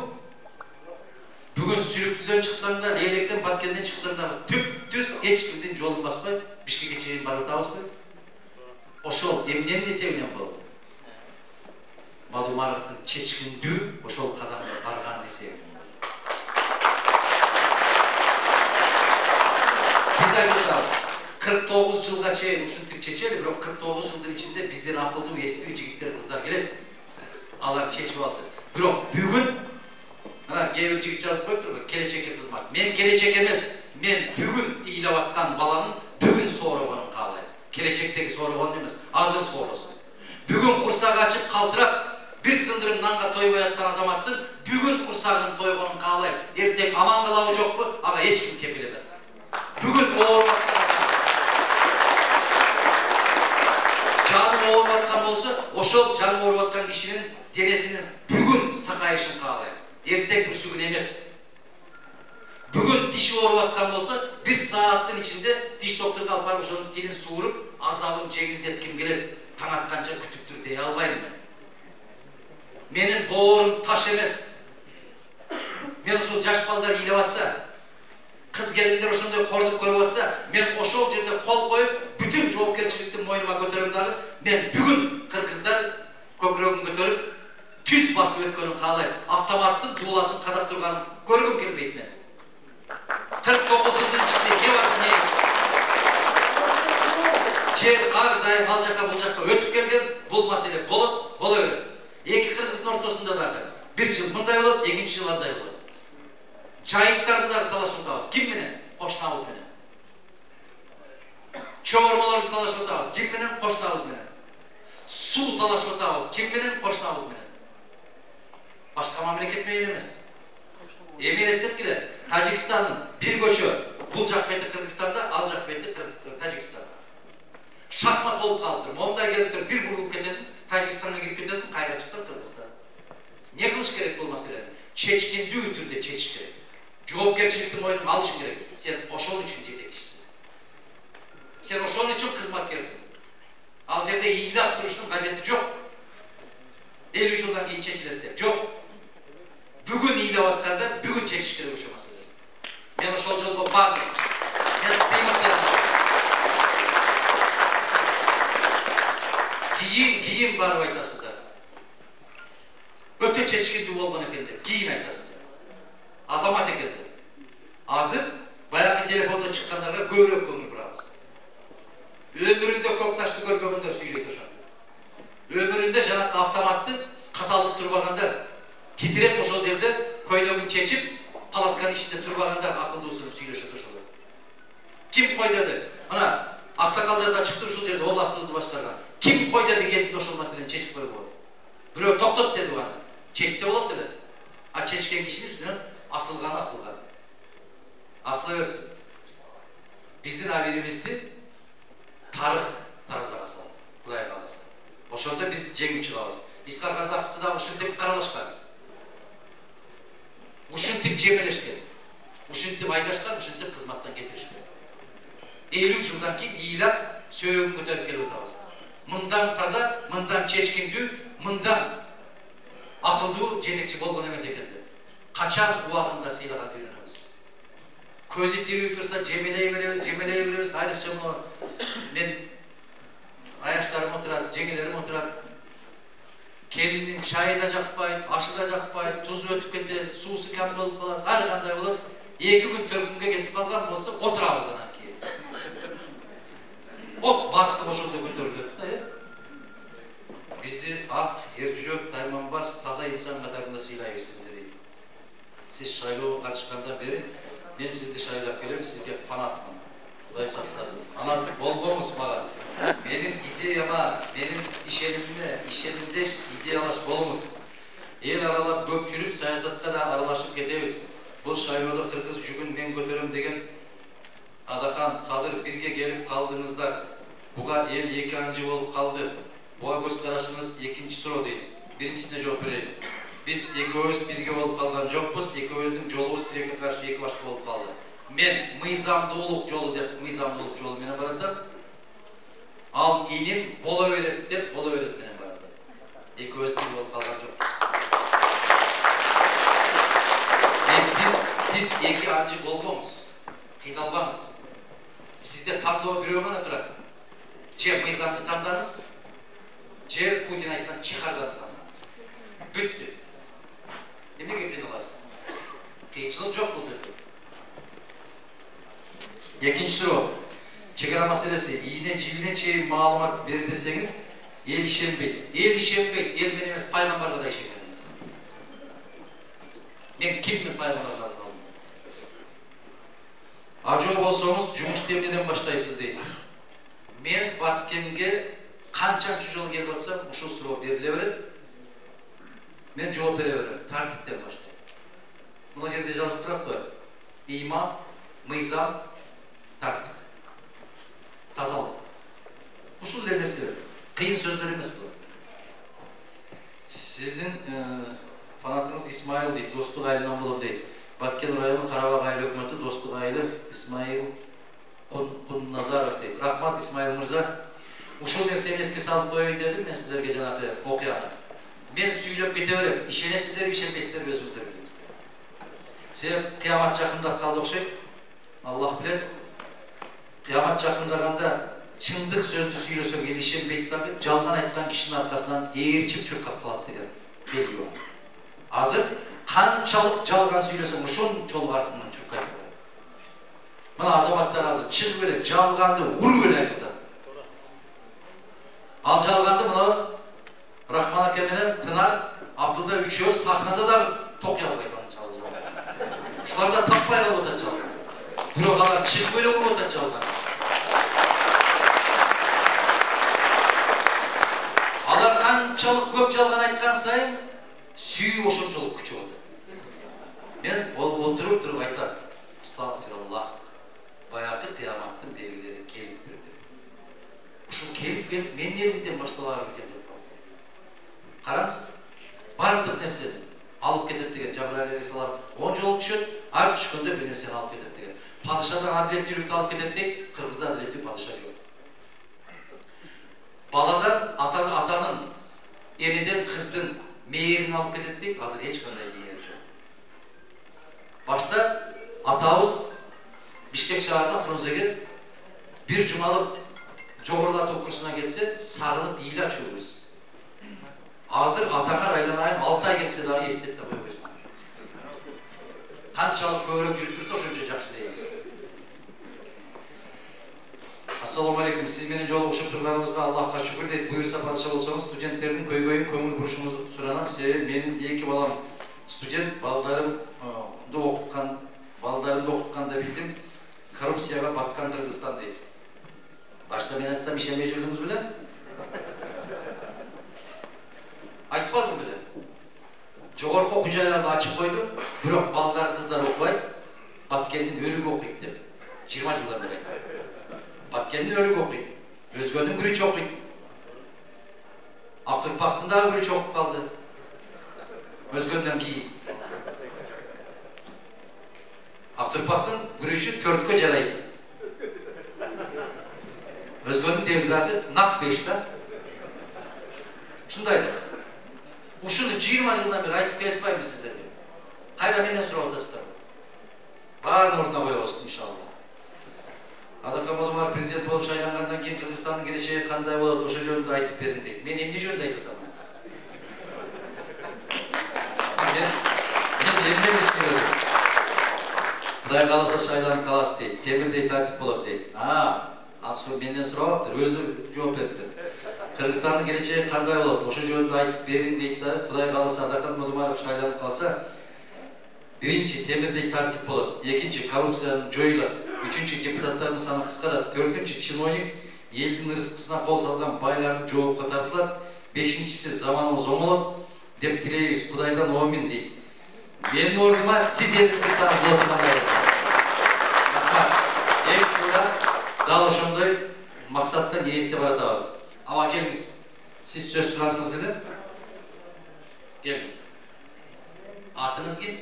Бүгүн Сүрүктүдөн чыксаң да, Лейлектен, Баткенден чыксаң да, түп-түз эч кимдин жолун баспай, Бишкекке чейин барып атабызбы? Ошол эмненин эсебинен болду? Мадумаровдун чечкиндүү ошол кадамга барган эсебинен. Биз айтабыз, 49 жылга чейин ушинтип чечели, бирок 49 жылдын ичинде бизден акылдуу, эстүү жигиттер, кыздар келет. Алар чечип алсын. Бирок бүгүн мына кээ бир жигит жазып коюптур, келечекке кызмат. Мен келечек эмес, мен бүгүн ыйлап аткан баланын бүгүн соорогонун каалайм. Келечектеги соорогон эмес, азыр сооросун. Бүгүн курсагы ачып калтырап, бир сындырым нанга тойбой аткан азаматтын бүгүн курсагынын тойгонун каалайм. Эртең аман калабы жокпу, ага эч ким кепил эмес. Бүгүн ооруп аткан жаны ооруп аткан болсо, ошол жаны ооруп аткан кишинин денесинин бүгүн сакайышын каалайм. Эртең бүрсүгүн эмес. Бүгүн диши ооруп аткан болсо, 1 сааттын ичинде диш доктурга алып барып ошонун тилин сууруп, азабын жеңилдетким келет. Таң атканча күтүп тур дей албайм мен. Менин боорум таш эмес. Мен ушул жаш балдар ыйлап атса, кыз келиндер ошондой кордук көрүп атса, мен ошол жерде кол коюп, бүтүн жоопкерчиликти мойнума көтөрөм дагы, мен бүгүн кыргыздар көкүрөгүн көтөрүп, түз басып өткөнүн каалайм. Автоматтын дууласын кадап турганын көргүм келбейт мен. 49 жылдын ичинде не бар не? Жер ар дайым ал жака бул жакка өтүп келген, бул маселе болот, боло берет. Эки кыргыздын ортосунда дагы бир жыл мындай болот, экинчи жыл андай болот. Жайыктарды дагы талашып атабыз. Ким менен? Кошунабыз менен. Чогормолорду талашып атабыз. Ким менен? Кошунабыз менен. Суу талашып атабыз. Ким менен? Кошунабыз менен. Башка мамлекет менен эмес. Эми элестеткиле, Тажикстандын бир көчө, бул жак бети Кыргызстанда, ал жак бети Тажикстанда. Шахмат болуп калыптыр. Мондай келип туруп бир бурулуп кетесиң, Тажикстанга кирип кетесиң, кайра чыксаң Кыргызстан. Не кылыш керек бул маселени? Чечкиндүү түрдө чечиш керек. Жоопкерчиликти мойнуңа алышың керек. Сен ошол үчүн жетекчисиң. Sen ошон үчүн кызматкерсиң. Ал жерде ыйлап туруштун кажети жок. 50 жылдан кийин чечилет деп. Жок. Бүгүн ыйлап атканда бүгүн чечиш керек ошол маселени. Мен ошол жолго бардым. Мен сыймык берем. Кийин барып айтасыздар. Өтө чечкиндүү болгон экен деп. Кийин айтасыздар. Азамат экен деп. Азыр баягы телефондо чыккандарга көбүрөөк көңүл бурабыз. Өмүрүндө көк ташты көрбөгөндөр сүйлөйт ошо. Өмүрүндө жанакы автоматты каталып турбагандар, титиреп ошол жерде көйнөгүн чечип, палатканын ичинде турбагандар акылдуусун сүйлөшөт ошол. Ким кой деди? Ана аксакалдар да чыкты ушул жерде областыбызды башкарган. Ким кой деди кезинде ошол маселени чечип койбойт. Бирөө токтот деди аны. Чечсе болот эле. А чечкен кишинин үстүнөн асылган. Асыла берсин. Биздин абийирибизди тарых таразага салып, Кудай кааласа. Ошондо биз жеңип чыгабыз. Искар Казаковду да ушинтип каралашкан. Ушинтип жемелешкен. Ушинтип айдашкан, ушинтип кызматтан кетиришкен. 50 жылдан кийин ыйлап сөөгүн көтөрүп келип атабыз. Мындан таза, мындан чечкиндүү, мындан акылдуу жетекчи болгон эмес экен деп. Качан убагында сыйлаганды үйрөнөбүз биз. Көзү тирүү турса жемелей беребиз, айрыкча мен аяштарым отурат, жеңелерим отурат. Келиндин чайы да жакпайт, ашы да жакпайт, тузу өтүп кетет, суусу кем болуп калат, ар кандай болот. 2 күн 4 күнгө кетип калган болсо отурабыз анан кийин. От бактык ошондо көтөрүлөт да, бизди ак, эр жүрөк, тайманбас, таза инсан катарында сыйлайбыз сизди дейт. Сиз шайлоого катышкандан бери мен сизди шайлап келем, сизге фанатмын. Кудай сактасын. Фанат болгонуз мага. Менин идеяма, менин ишенимде идеялаш болуңуз. Эл аралап көп жүрүп, саясатка да аралашып кетебиз. Бул шайлоодо кыргыз жүгүн мен көтөрөм деген Адахан, Садыр бирге келип калдыңыздар. Буга эл 2 анжы болуп калды. Буга көз карашыңыз экинчи суроо дейт. Биринчисине жооп берейин. Биз экөөбүз бирге болуп калган жокпуз. Экөөбүздүн жолубуз тилекке каршы эки башка болуп калды. Мен мыйзамдуулук жолу деп, мыйзамдуулук жолу менен баратам. Ал илим боло берет деп, боло берет менен баратам. Экөөбүз бир болуп калган жокпуз. Сиз 2 анжы болбоңуз. Кыйналбаңыз. Сизде тандоо бирөө гана турат. Же мыйзамды тандаңыз, же Путин айткан чыгардан тандаңыз. Бүттү. Эмнеге кыйналасыз? Кыйынчылык жок бул жерде. Экинчи суроо. Чегара маселеси. Ийне жибине чейин маалымат бербесеңиз, эл ишенбейт. Эл ишенбейт. Эл менен эмес, пайгамбарга да ишенген эмес. Мен киммин пайгамбарга? Ажоо болсоңуз, жумушту эмнеден баштайсыз дейт. Мен Баткенге канчанчы жолу келип атсам, ушул суроо бериле берет. Мен жооп бере берем. Тартиптен баштайм. Мына жерде жазылып турат го. Ыйман, мыйзам, тартип. Тазалык. Ушул эле нерсе. Кыйын сөздөр эмес бул. Сиздин фанатыңыз Исмайыл дейт, достук айылынан болом дейт. Баткен району Карабак айыл өкмөтү достук айылы Исмайыл Кунназаров дейт. Рахмат Исмайыл мырза. Ушул нерсени эске салып коеюн дедим мен сиздерге жанагы окуяны. Мен сүйлөп кете берем. Ишенесиздерби, ишенбейсиздерби өзүңүздөр билиңиздер. Себеп кыямат жакындап калды окшойт. Аллах билет. Кыямат жакындаганда чындык сөздү сүйлөсөң эл ишенбейт дагы, жалган айткан кишинин аркасынан ээрчип чуркап калат деген белги бар. Азыр канчалык жалган сүйлөсөң ошончолук артынан чуркайт. Мына азаматтар азыр чыгып эле жалганды уруп эле айтып атат. Ал жалганды мына Рахман аке менен Тынар, Абдулда үчөө сахнада дагы токуй албайт аны жалган. Ушулар да таппай калып атат жалган. Бирок алар чыгып эле уруп атат жалган. Алар канчалык көп жалган айткан сайын сүйүү ошончолук күчөп атат. Мен отуруп айтам. Астагфируллах. Баягы кыяматтын белгилери келиптир. Ушул келип менин элимден башталар экен деп. Караңыз, бардык нерсени алып кетет деген Жабырайыл алейхисалам 10 жолу түшөт, Her çıkında birini sen alıp ketedi. Padişahdan adiletlilikte alıp ketedi, Kırgız'da adiletli padişah yok. Baladan atanın, eniden kızdın meyirini alıp ketedi, hazır hiç kanday diye yok. Başta atağız Bişkek şehirde Frunze'ye bir cumalık Johorlar kursuna geçse sarılıp iyili açıyoruz. Hazır atağar aylanayım 6 ay geçse daha estet tapıyoruz. Kançalık köyrek yürütürse oşunca jakşı deyiz. Assalamu alaikum. Siz benim jolu oşup turganımızga Allah'a şükür deyip buyursa padişah olsanız studentlerдің көйгөйүн көңүл бурушуңузду суранам. Себеби менин 2 балам студент, балдарымды окутканда билдим. Korrupsiyaya bakkan Kırgızstan deyip. Başta ben etsem işemeye жүрдүңүз bile? Айтпадым bile. Жогорку окуу жайларды ачып койду. Бирок балдар, кыздар окубайт. Баткендин өрүгү окуйт деп. 20 жылдан бeri. Баткендин өрүгү окуйт. Өзгөнүн күрүчү окуйт. Актурпактын дагы күрүчү окуп калды. Өзгөндөн кийин. Актурпактын күрүчү 4кө жарайт. Özgönün devzirası nak 5'te. Şundaydı. Uşunu 20 yıldan beri aytıp keletpayım mı sizlerge? Kayra menden sonra odasıdır. Bağırın ortuna koya olsun inşallah. Adakam Odumar prezident olup şaylangandan keyin Kırgızstan'ın geleceği kanday oladı, oşa jönünde aytıp verin deyip. Men emne jönünde aytıp adamım. Men emne düşünüyorum. Kuday kalasa şaylanın kalası değil, Temir'de tartip olup değil. Asıl benden soraptır, özü cevap berdi. Kırgızstan'ın geleceği kanday oladı, oşa jönünde aytıp verin deyip de Kuday kalasa Adakam Odumarov şaylanıp kalsa birinci Temir'de tartip olup, ikinci korrupsiyanın joyulan, üçüncü deputatların sanı kıskarat, dördüncü чиновник елдің ырыскысына қол салған байларды жоопқа тартылат, бешинчisi заманыбыз оңолот деп тилейбиз, Кудайдан оомин дейт. Менин ордума сиз элдикке сагыз болот кандай. Эң туура дал ошондой максатта ниетте баратабыз. Ава келиңиз. Сиз сөз сурадыңыз эле. Келиңиз. Атыңыз ким?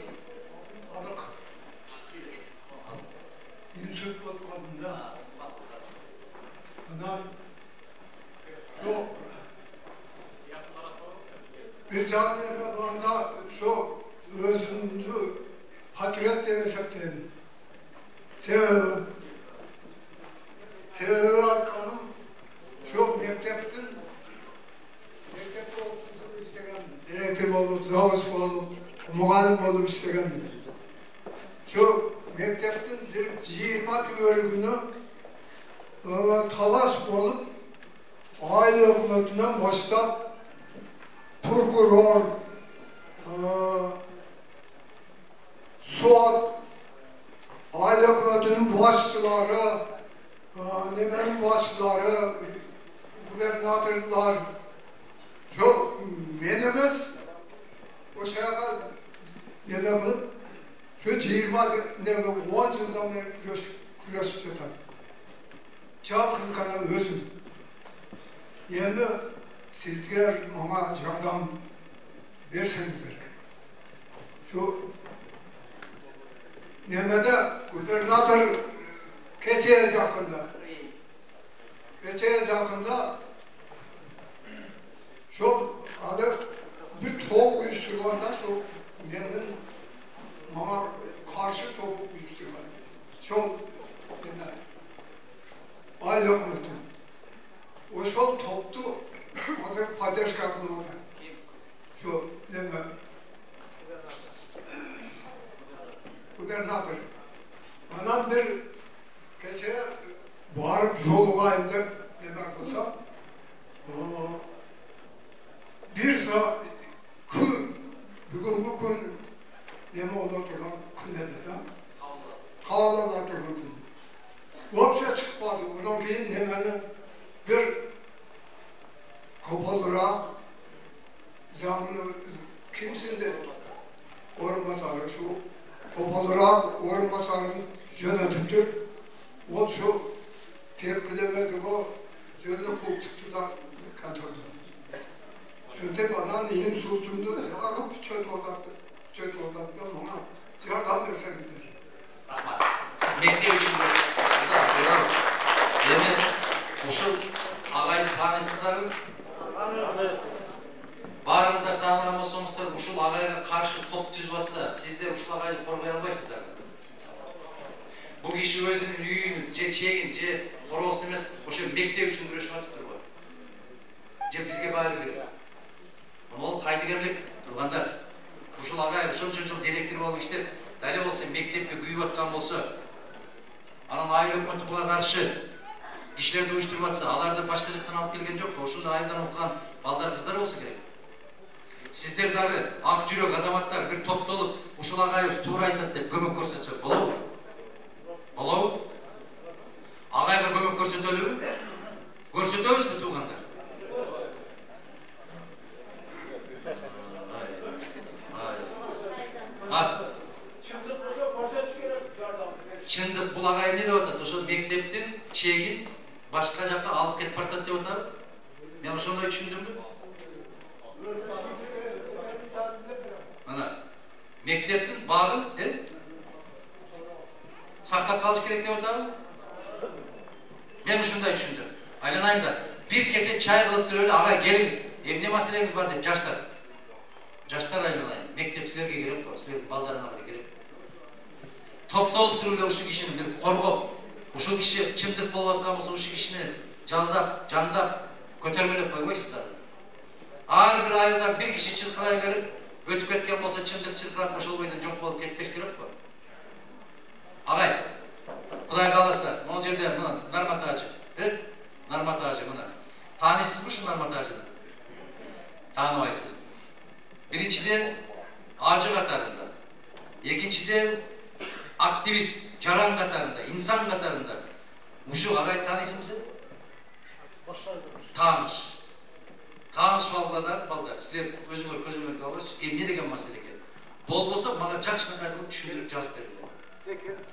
Yusuf Batman'da adam çok bir zamanlarda çok özündü patriot demesektim. Sebebi arkanım çok mektepte olup istegen, direktör olup, zavuz olup, muğalim olup istegen. Çok mektepten bir 20 bölümünü talas olup aile hükümetinden başlayıp prokuror, suat, aile hükümetinin başçıları, nemenin başçıları, gubernatörler, çok menimiz o şeye yemek kılıp şu 20 nebe 10 yıldan beri güreşip yatar. Çal kızkanan özüm. Енді sizler bana yardım versenizler. Şu nemede gubernatör geçeceğiz yakında. Geçeceğiz yakında şu adı bir toğuk uyuşturmanda şu nemin bana karşı toğuk uyuşturmanda. Çok neler. Aile hükümeti. O sol toptu hazır padişah kılmadı. Şu neler. Gubernatör. Bana bir gece bağırıp yolu ayında neler kılsa bir saat bugün bu gün neme olur duran gün dedi. Kağlarlar duran gün. Vapşa çıkmadı. Onun keyin nemenin bir kopalıra zamlı kimsin dedi. Orunbasarı şu kopalıra orunbasarını yönetiptir. O şu tepkilemedi o yönlü kul çıktı da kantörde. Yöntep anan neyin sultundu, akıp çöt odattı. Çöt odattı ona Cevap verseniz. Rahmat. Siz mektep için siz de Emin, uşul ağaylı tanısızların barımızda tanınan sonuçlar uşul ağayla karşı top düz batsa, sizler uşul ağaylı korumaya albaysızlar. Bu kişi özünün üyünün, çekin, horoz demez, oşa mektep için güreşip atıptır bu. Bizge bari verir. Ama ol kaydıgerlik durganda, uşul ağayla şunçunçuk direktiri olup işte, dali olsa, mektepte güyüp atkan olsa, anan aile hükümeti buna karşı işlerde uyuşturup atsa, alarda başka cıktan alıp gelgen yok. Oşunda aileden okuyan baldar kızlar olsa gerek. Sizler dahi akçülök, azamatlar bir topta olup uşul ağayız, tuğra aytat deyip gömök görsetsek, ola mı? Ola mı? Ağayga gömök görsetölü mü? Görsetöz mü tuğanlar? Çındık bul ağayım ne de otat? Oşul mekteptin, çegin, başka jakka alıp ketip bartat de otat? Ben oşonda düşündüm mü? Ana, mekteptin, bağın, saklap kalış gerek de otat? Ben oşonda düşündüm. Aylanayın da, bir kese çay kılıp öyle ağay geliniz, emne meseleniz var deyip, yaşlar. Yaşlar aylanayın, mektep sizlerge gerek var, sizler baldarına gerek. Topta olup duruyla uşu kişinin bir korkup, uşu kişi çındık boluvatkan olsa uşu kişini candap, kötermelep koymaysızlar. Ağır bir ayıldan bir kişi çırkılay verip, ötüp etken olsa çındık çırkılak boşul boydan çok bolup ketpeş gerek var. Ağay, Kuday kalırsa, ne olacak der buna, narmat ağacı. Narmat ağacı buna. Tanesiz bu şu narmat ağacını. Tanıvaysız. Birinciden ağacı katarında. İkinciden aktivist, caran katarında, insan katarında. Muşu ağay tanıysın mı sen? Tanış. Tanış baldar. Sizler özüngör közümür kalır. Ne degen masele eken. Bol bolsa bana çakşına kaydılıp düşündürüp cazip verir.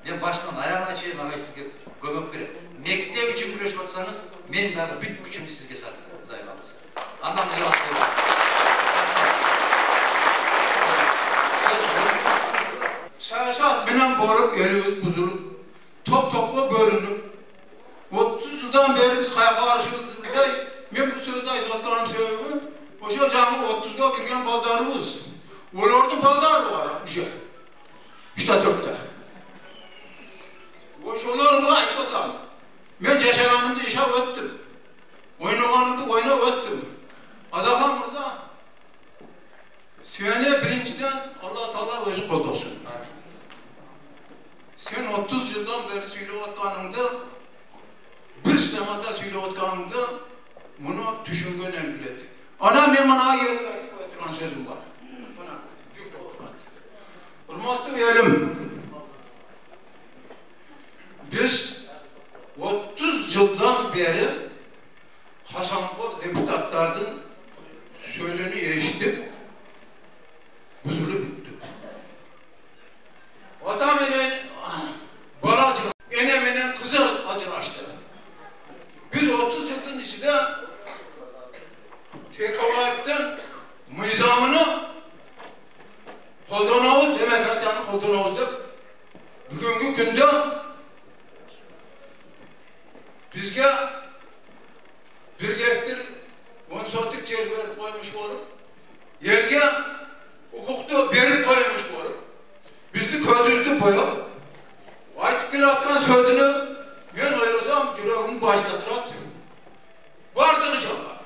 Ben baştan ayağına çeyin ağay sizge gömök verip. Mektep için güreşip atsanız, benim daha bütün gücümü sizge sardım. Kuday kalırsa. Anlamlı cevap veriyorum. Şaşat binen borup elimiz buzulup, toplu bölünüp, 30 yıldan beri biz karşımızda, ben bu sözde aytkanım sebebi, oşa camı 30'ga kirgen baldarımız. Onlarda baldar var, bir şey. İşte Türk'te. Oşalarımla aytkanım. Ben yaşayanımda işe öttüm. Oynamanımda oyna öttüm. Adakan Mırza, seni birinciden Allah Teala özü koldursun. Sen 30 yıldan beri söylevatkanında, bir sinemada söylevatkanında bunu düşüngen emret. Ana ben bana yerine oturan sözüm var. Bana cürt oturan. Hürmetli elim, biz 30 yıldan beri Hasanpur deputatlarının sözünü eşitip huzurlu bittik. Adam ile balacı, eneminin kızı acılaştı. Biz 30 yılın içinde TKV'den mizamını koldanağız, demokratiyanın koldanağızdık. Bugünkü günde bizge bir gektir 10 saatlik cer verip koymuş olup, yerge hukukta verip koymuş olup, bizni közümüzde koyup, aytıp gel atkan sözünü ben oyrasam yüreğimin başına durat. Vardığı canlar.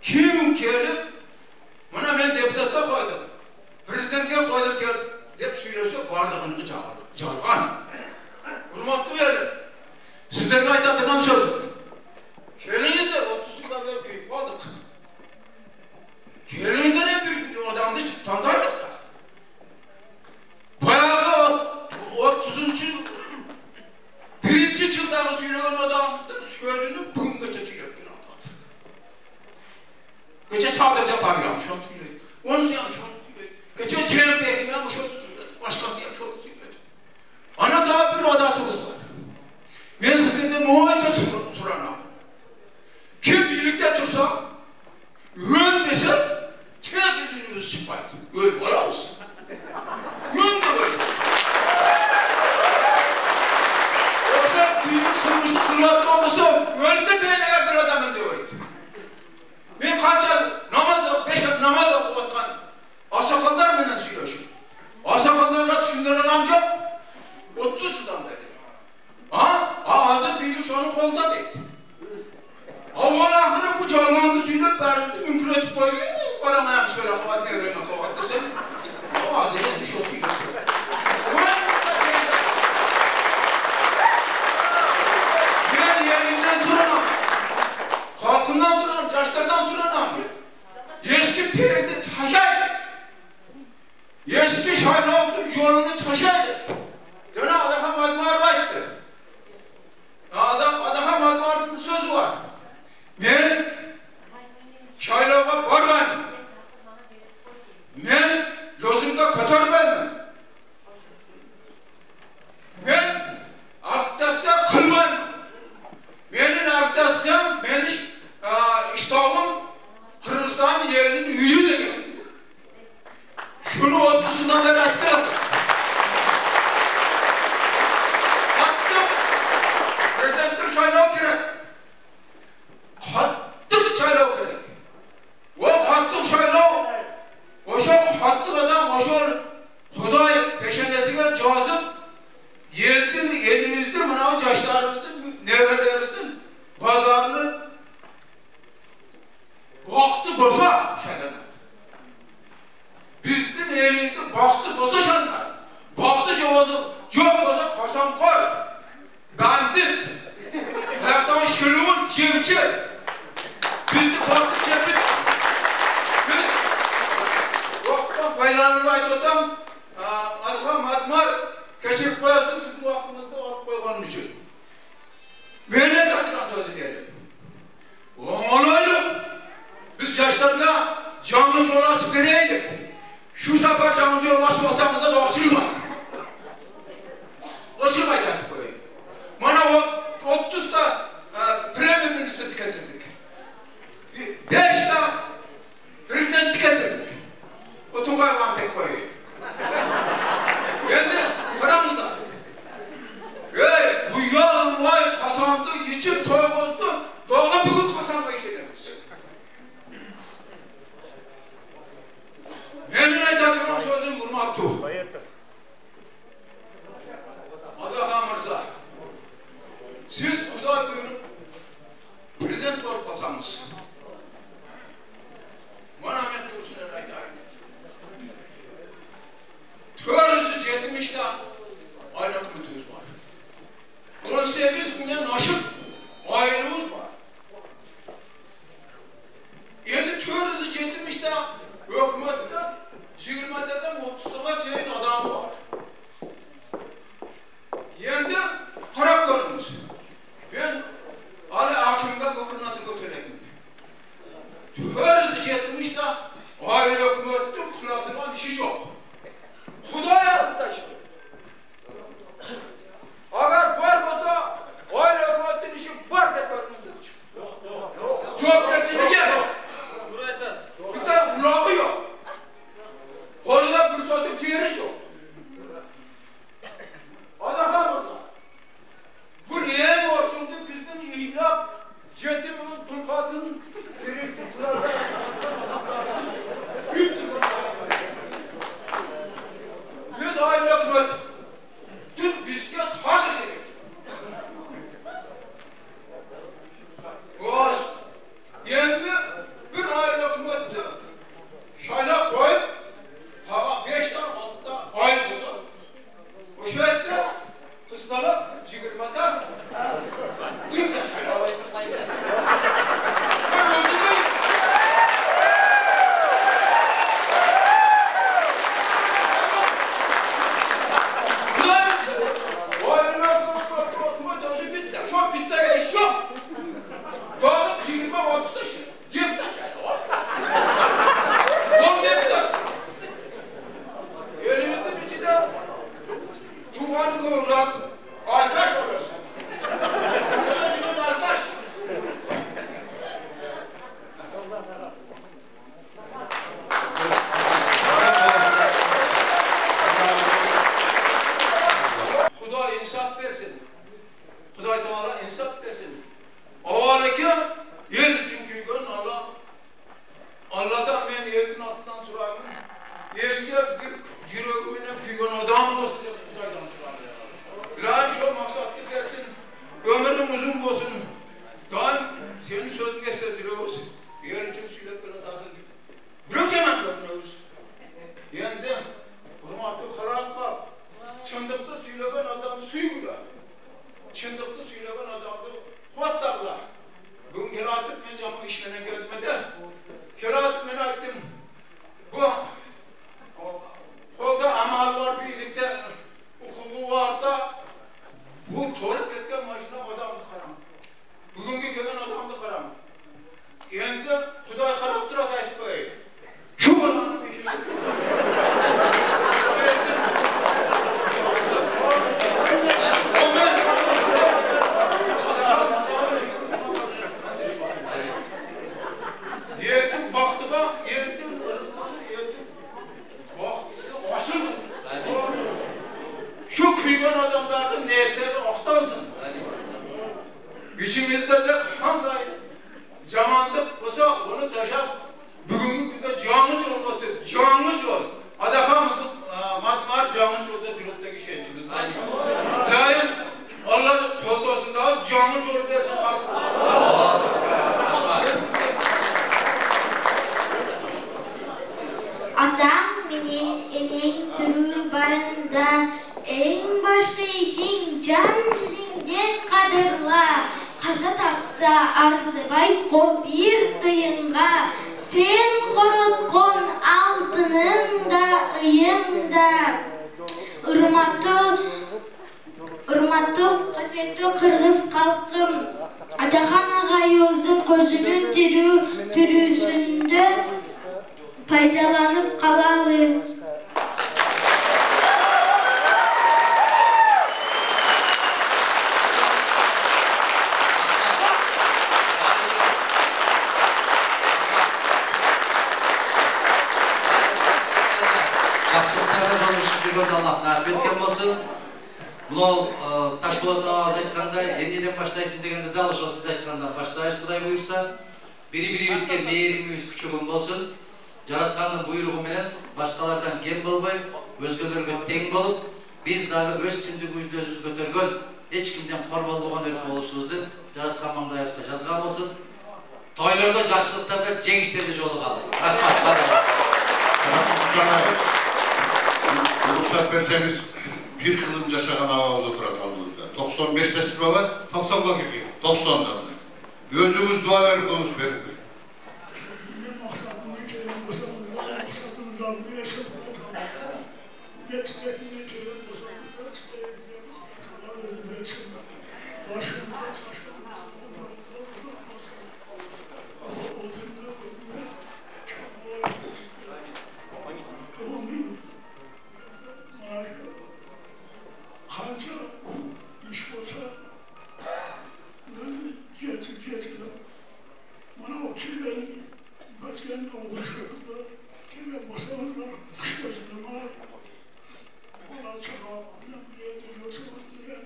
Kim gelip, bana ben deputatta koydum, prezidentke koydum gel, deyip söylese vardığını çalgan. Hürmetli verin. Sizlerine aytatılan sözüm. Geliniz de 30 yılda böyle büyük olduk. Geliniz de ne büyük bir adamdı tandaylıkta. Bayağı 30. birinci yılda söyleyen adamdı sözünü bugün gece söyleyen adam. Gece sadece parayam şu an söyledi. Onu söyledi, şu an söyledi. Gece Cem Bey'den bu şöyle söyledi. Başkası yap şöyle söyledi. Ana daha bir adatımız var. Ben sizlerden muhabbete soranam. Kim birlikte dursa, öl dese, tek yüzünü çıkmaydı. Öl olamaz. Öl de öl. onu kolda deydi. Avval ahire bu canlandı söyleyip verdi, mümkün etip koydu. Bana ayağım şöyle kavat nevreme kavat desem, o ağzı gelmiş o söylüyor. Yerinden duramam, halkından duramam, yaşlardan duramam. Eski piredi taşaydı. Eski şaylavdın yolunu taşaydı. Döne adaka madmar bayttı. Adaka madmarın bir sözü var. Ne? Şaylavga barmayım. Ne? Gözümde katar vermem. Ne? Aktasya kılmayım. Benim aktasyam, benim iştahım Kırgızistan yerinin yüyü de geldi. Şunu 30'undan beri attım. Attım. Prezidentlik çaylağı kirek. Hattık çaylağı kirek. O hattık çaylağı. O şu hattık adam, o şu Huday peşendesine cazip yerdin, elinizde mınav yaşlarınızın, nevrelerinizin, badarının vakti boza şeyler. Bizden elimizde vakti boza şeyler. Vakti cevazı yok boza Hasan Kor, bandit, hayattan şülüğün cevçi. Bizde basit cevçi. Biz vaktidan paylanırı aytıyorum. Adıqa matmar geçirip koyarsın sizin vaxtınızda alıp koyğanım için. Ben ne tatıram sözü diyelim. Oğlanaylı. Biz yaşlarla canlı yolaşı vereydik. Şu sefer canlı yolaşı olsamız da dolaşılmadı. Dolaşılmaydı artık böyle. Bana 30 da Premier Ministerlik getirdik. 5 da Prezidentlik getirdik. O Tungay Vantek koyuyor. Geldi paramızda. Bu yol vay kazandı, içim toy bozdu. Doğru bugün kazanma işlerimiz. Benim aytatılan sözüm bunu attı. Adaka Mırza, siz Huday buyurup prezident olup kalsanız, bana mektubusunu aytayım. 470'de aile hükümetimiz var. 18 günden aşıp ailemiz var. Yani 470'de hükümette 20'den 30'luğa çeyin adamı var. Yani haraplarımız. Ben Ali Hakim'de gubernatör götürelim. 470'de aile hükümetinin kulatılan işi çok. Hudaya arkadaşlar. Agar var olsa aile hükümetinin işi var departmanında çık. Çok gerçeklik yok. Bir tane kulağımı yok. Konuda bir satıp ciğeri yok. Adaka burada. Bu niye borçundu bizden ihlap cetimin tulkatının dirilti kulağına büyüktür bu. Biz aile hükümet dün bizge hak edecek. Boş. Yani bir aile hükümette şayla koyup 5'ten 6'da aile olsa o şöyle kıstala cigirmata dün de şayla çok bitti geç yok. Doğru cigirme 30 taşı. Diyef taşı. On defter. Elimizin içinde duman kıvrak altaş oluyorsun. Çocuğun altaş. Huday insaf versin. Huday Teala insaf versin. Avaleki yer için kuygun Allah'tan ben yerin altından durayım. Yerge bir cürögümüne kuygun adam olsun. Huday'dan durayım. Bilahi şu maksatlı versin. Ömrüm uzun olsun. işmene gelmedi. Kiraat ben aytdım. Bu kolda amal var, birlikte hukuku var da bu to'lib ketgan mashina odamni qaram. Bugungi kelgan odamni qaram. Endi Xudoy qarab turadi aytib qo'yay. Shu bolani peshiga. Yetim baktığa, yetim vaktısı aşılsın. Şu kıyman adamların niyetleri aktansın. İçimizde de handay camandık olsa onu taşap bugünkü günde canlı yol götür, canlı yol. Adakamızın matmar canlı yolda cürütteki şeyçimiz. Layın Allah koldosunda canlı yol versin halk. Adam menin elin türü barında en başka işin can dilinden kadırla. Kaza tapsa arzыбай ko bir tıyınga. Sen korotkon altının da ıyın da. Urmatı kasetli Kırgız kalkım. Adahan ağayozun gözünün türüsünde faydalanıp kalalı. Жақсылықтарда жолығышып жүргенді Аллах насip еткен болсын. Мынау Ташболат ағамыз айтқандай, емнеден баштайсың дегенде дәл ошол сіз айтқанда баштайсыз Құдай бұйырса, бири-бирибизге мейіріміміз күчөгөн болсын. Жараткандын буйругу менен башкалардан кем болбой, өзгөлөргө тең болуп, биз дагы өз түндүгүбүздү өзүбүз көтөргөн, эч кимден кор болбогон өлкө болушубузду жараткан маңдайыбызга жазган болсун. Тойлордо, жакшылыктарда, жеңиштерде жолугалы. Рахмат. Ruhsat verseniz bir kılım yaşayan ağabeyimiz oturan aldığınızda. 95'tesiniz baba? 90'da girdi. 90'da. Gözümüz dua verip konuş verin. Kanca iş olsa getirdim. Bana o kirlen başkanın oluşlarında kirlen basamaklar kuşlasın bana ona çağa bilmem diye diyorsa diye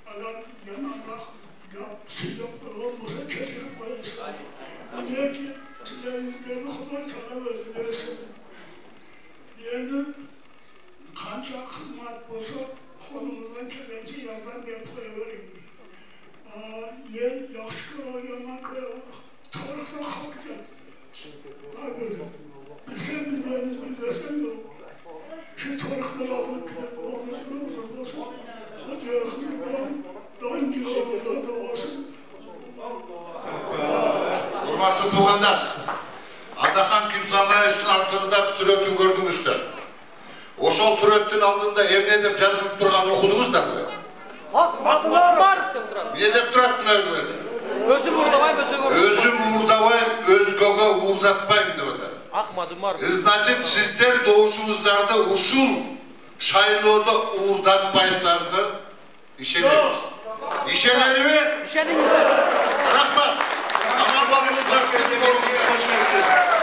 alan yananlar ya silahlar olmasa kesilip koyarsın. Diye ki tillerinde kolay sana verdilersin. Yerden kanca kızmat olsa kolundan kelenci yardım yapıya vereyim. Yer yaxşı kıra, yaman kıra, tarıkta kalkacak. Var böyle. Bilsen bilsen de şu tarıkları alıp olsun. Hadi yakınlıktan daha İngiliz olurlar olsun. Hurmatlı tuğanlar, Adahan Kimsanbay üstün altınızda süretini gördünüzler. Oşol süretin aldığında emredip yazılıp durgan okudunuz da böyle. Ne dep turat buna öyle? Özüm uğurdabayım, Özüm uğurdabayım, özgöge uğurdatmayım diyorlar. Akmadım var. Значит, sizler doğuşunuzlarda usul şairliğinde uğurdatmayızlardı. İşenemiz. İşeneli mi? İşenimiz. Rahmat. Aman babamızlar, küçük olsunlar.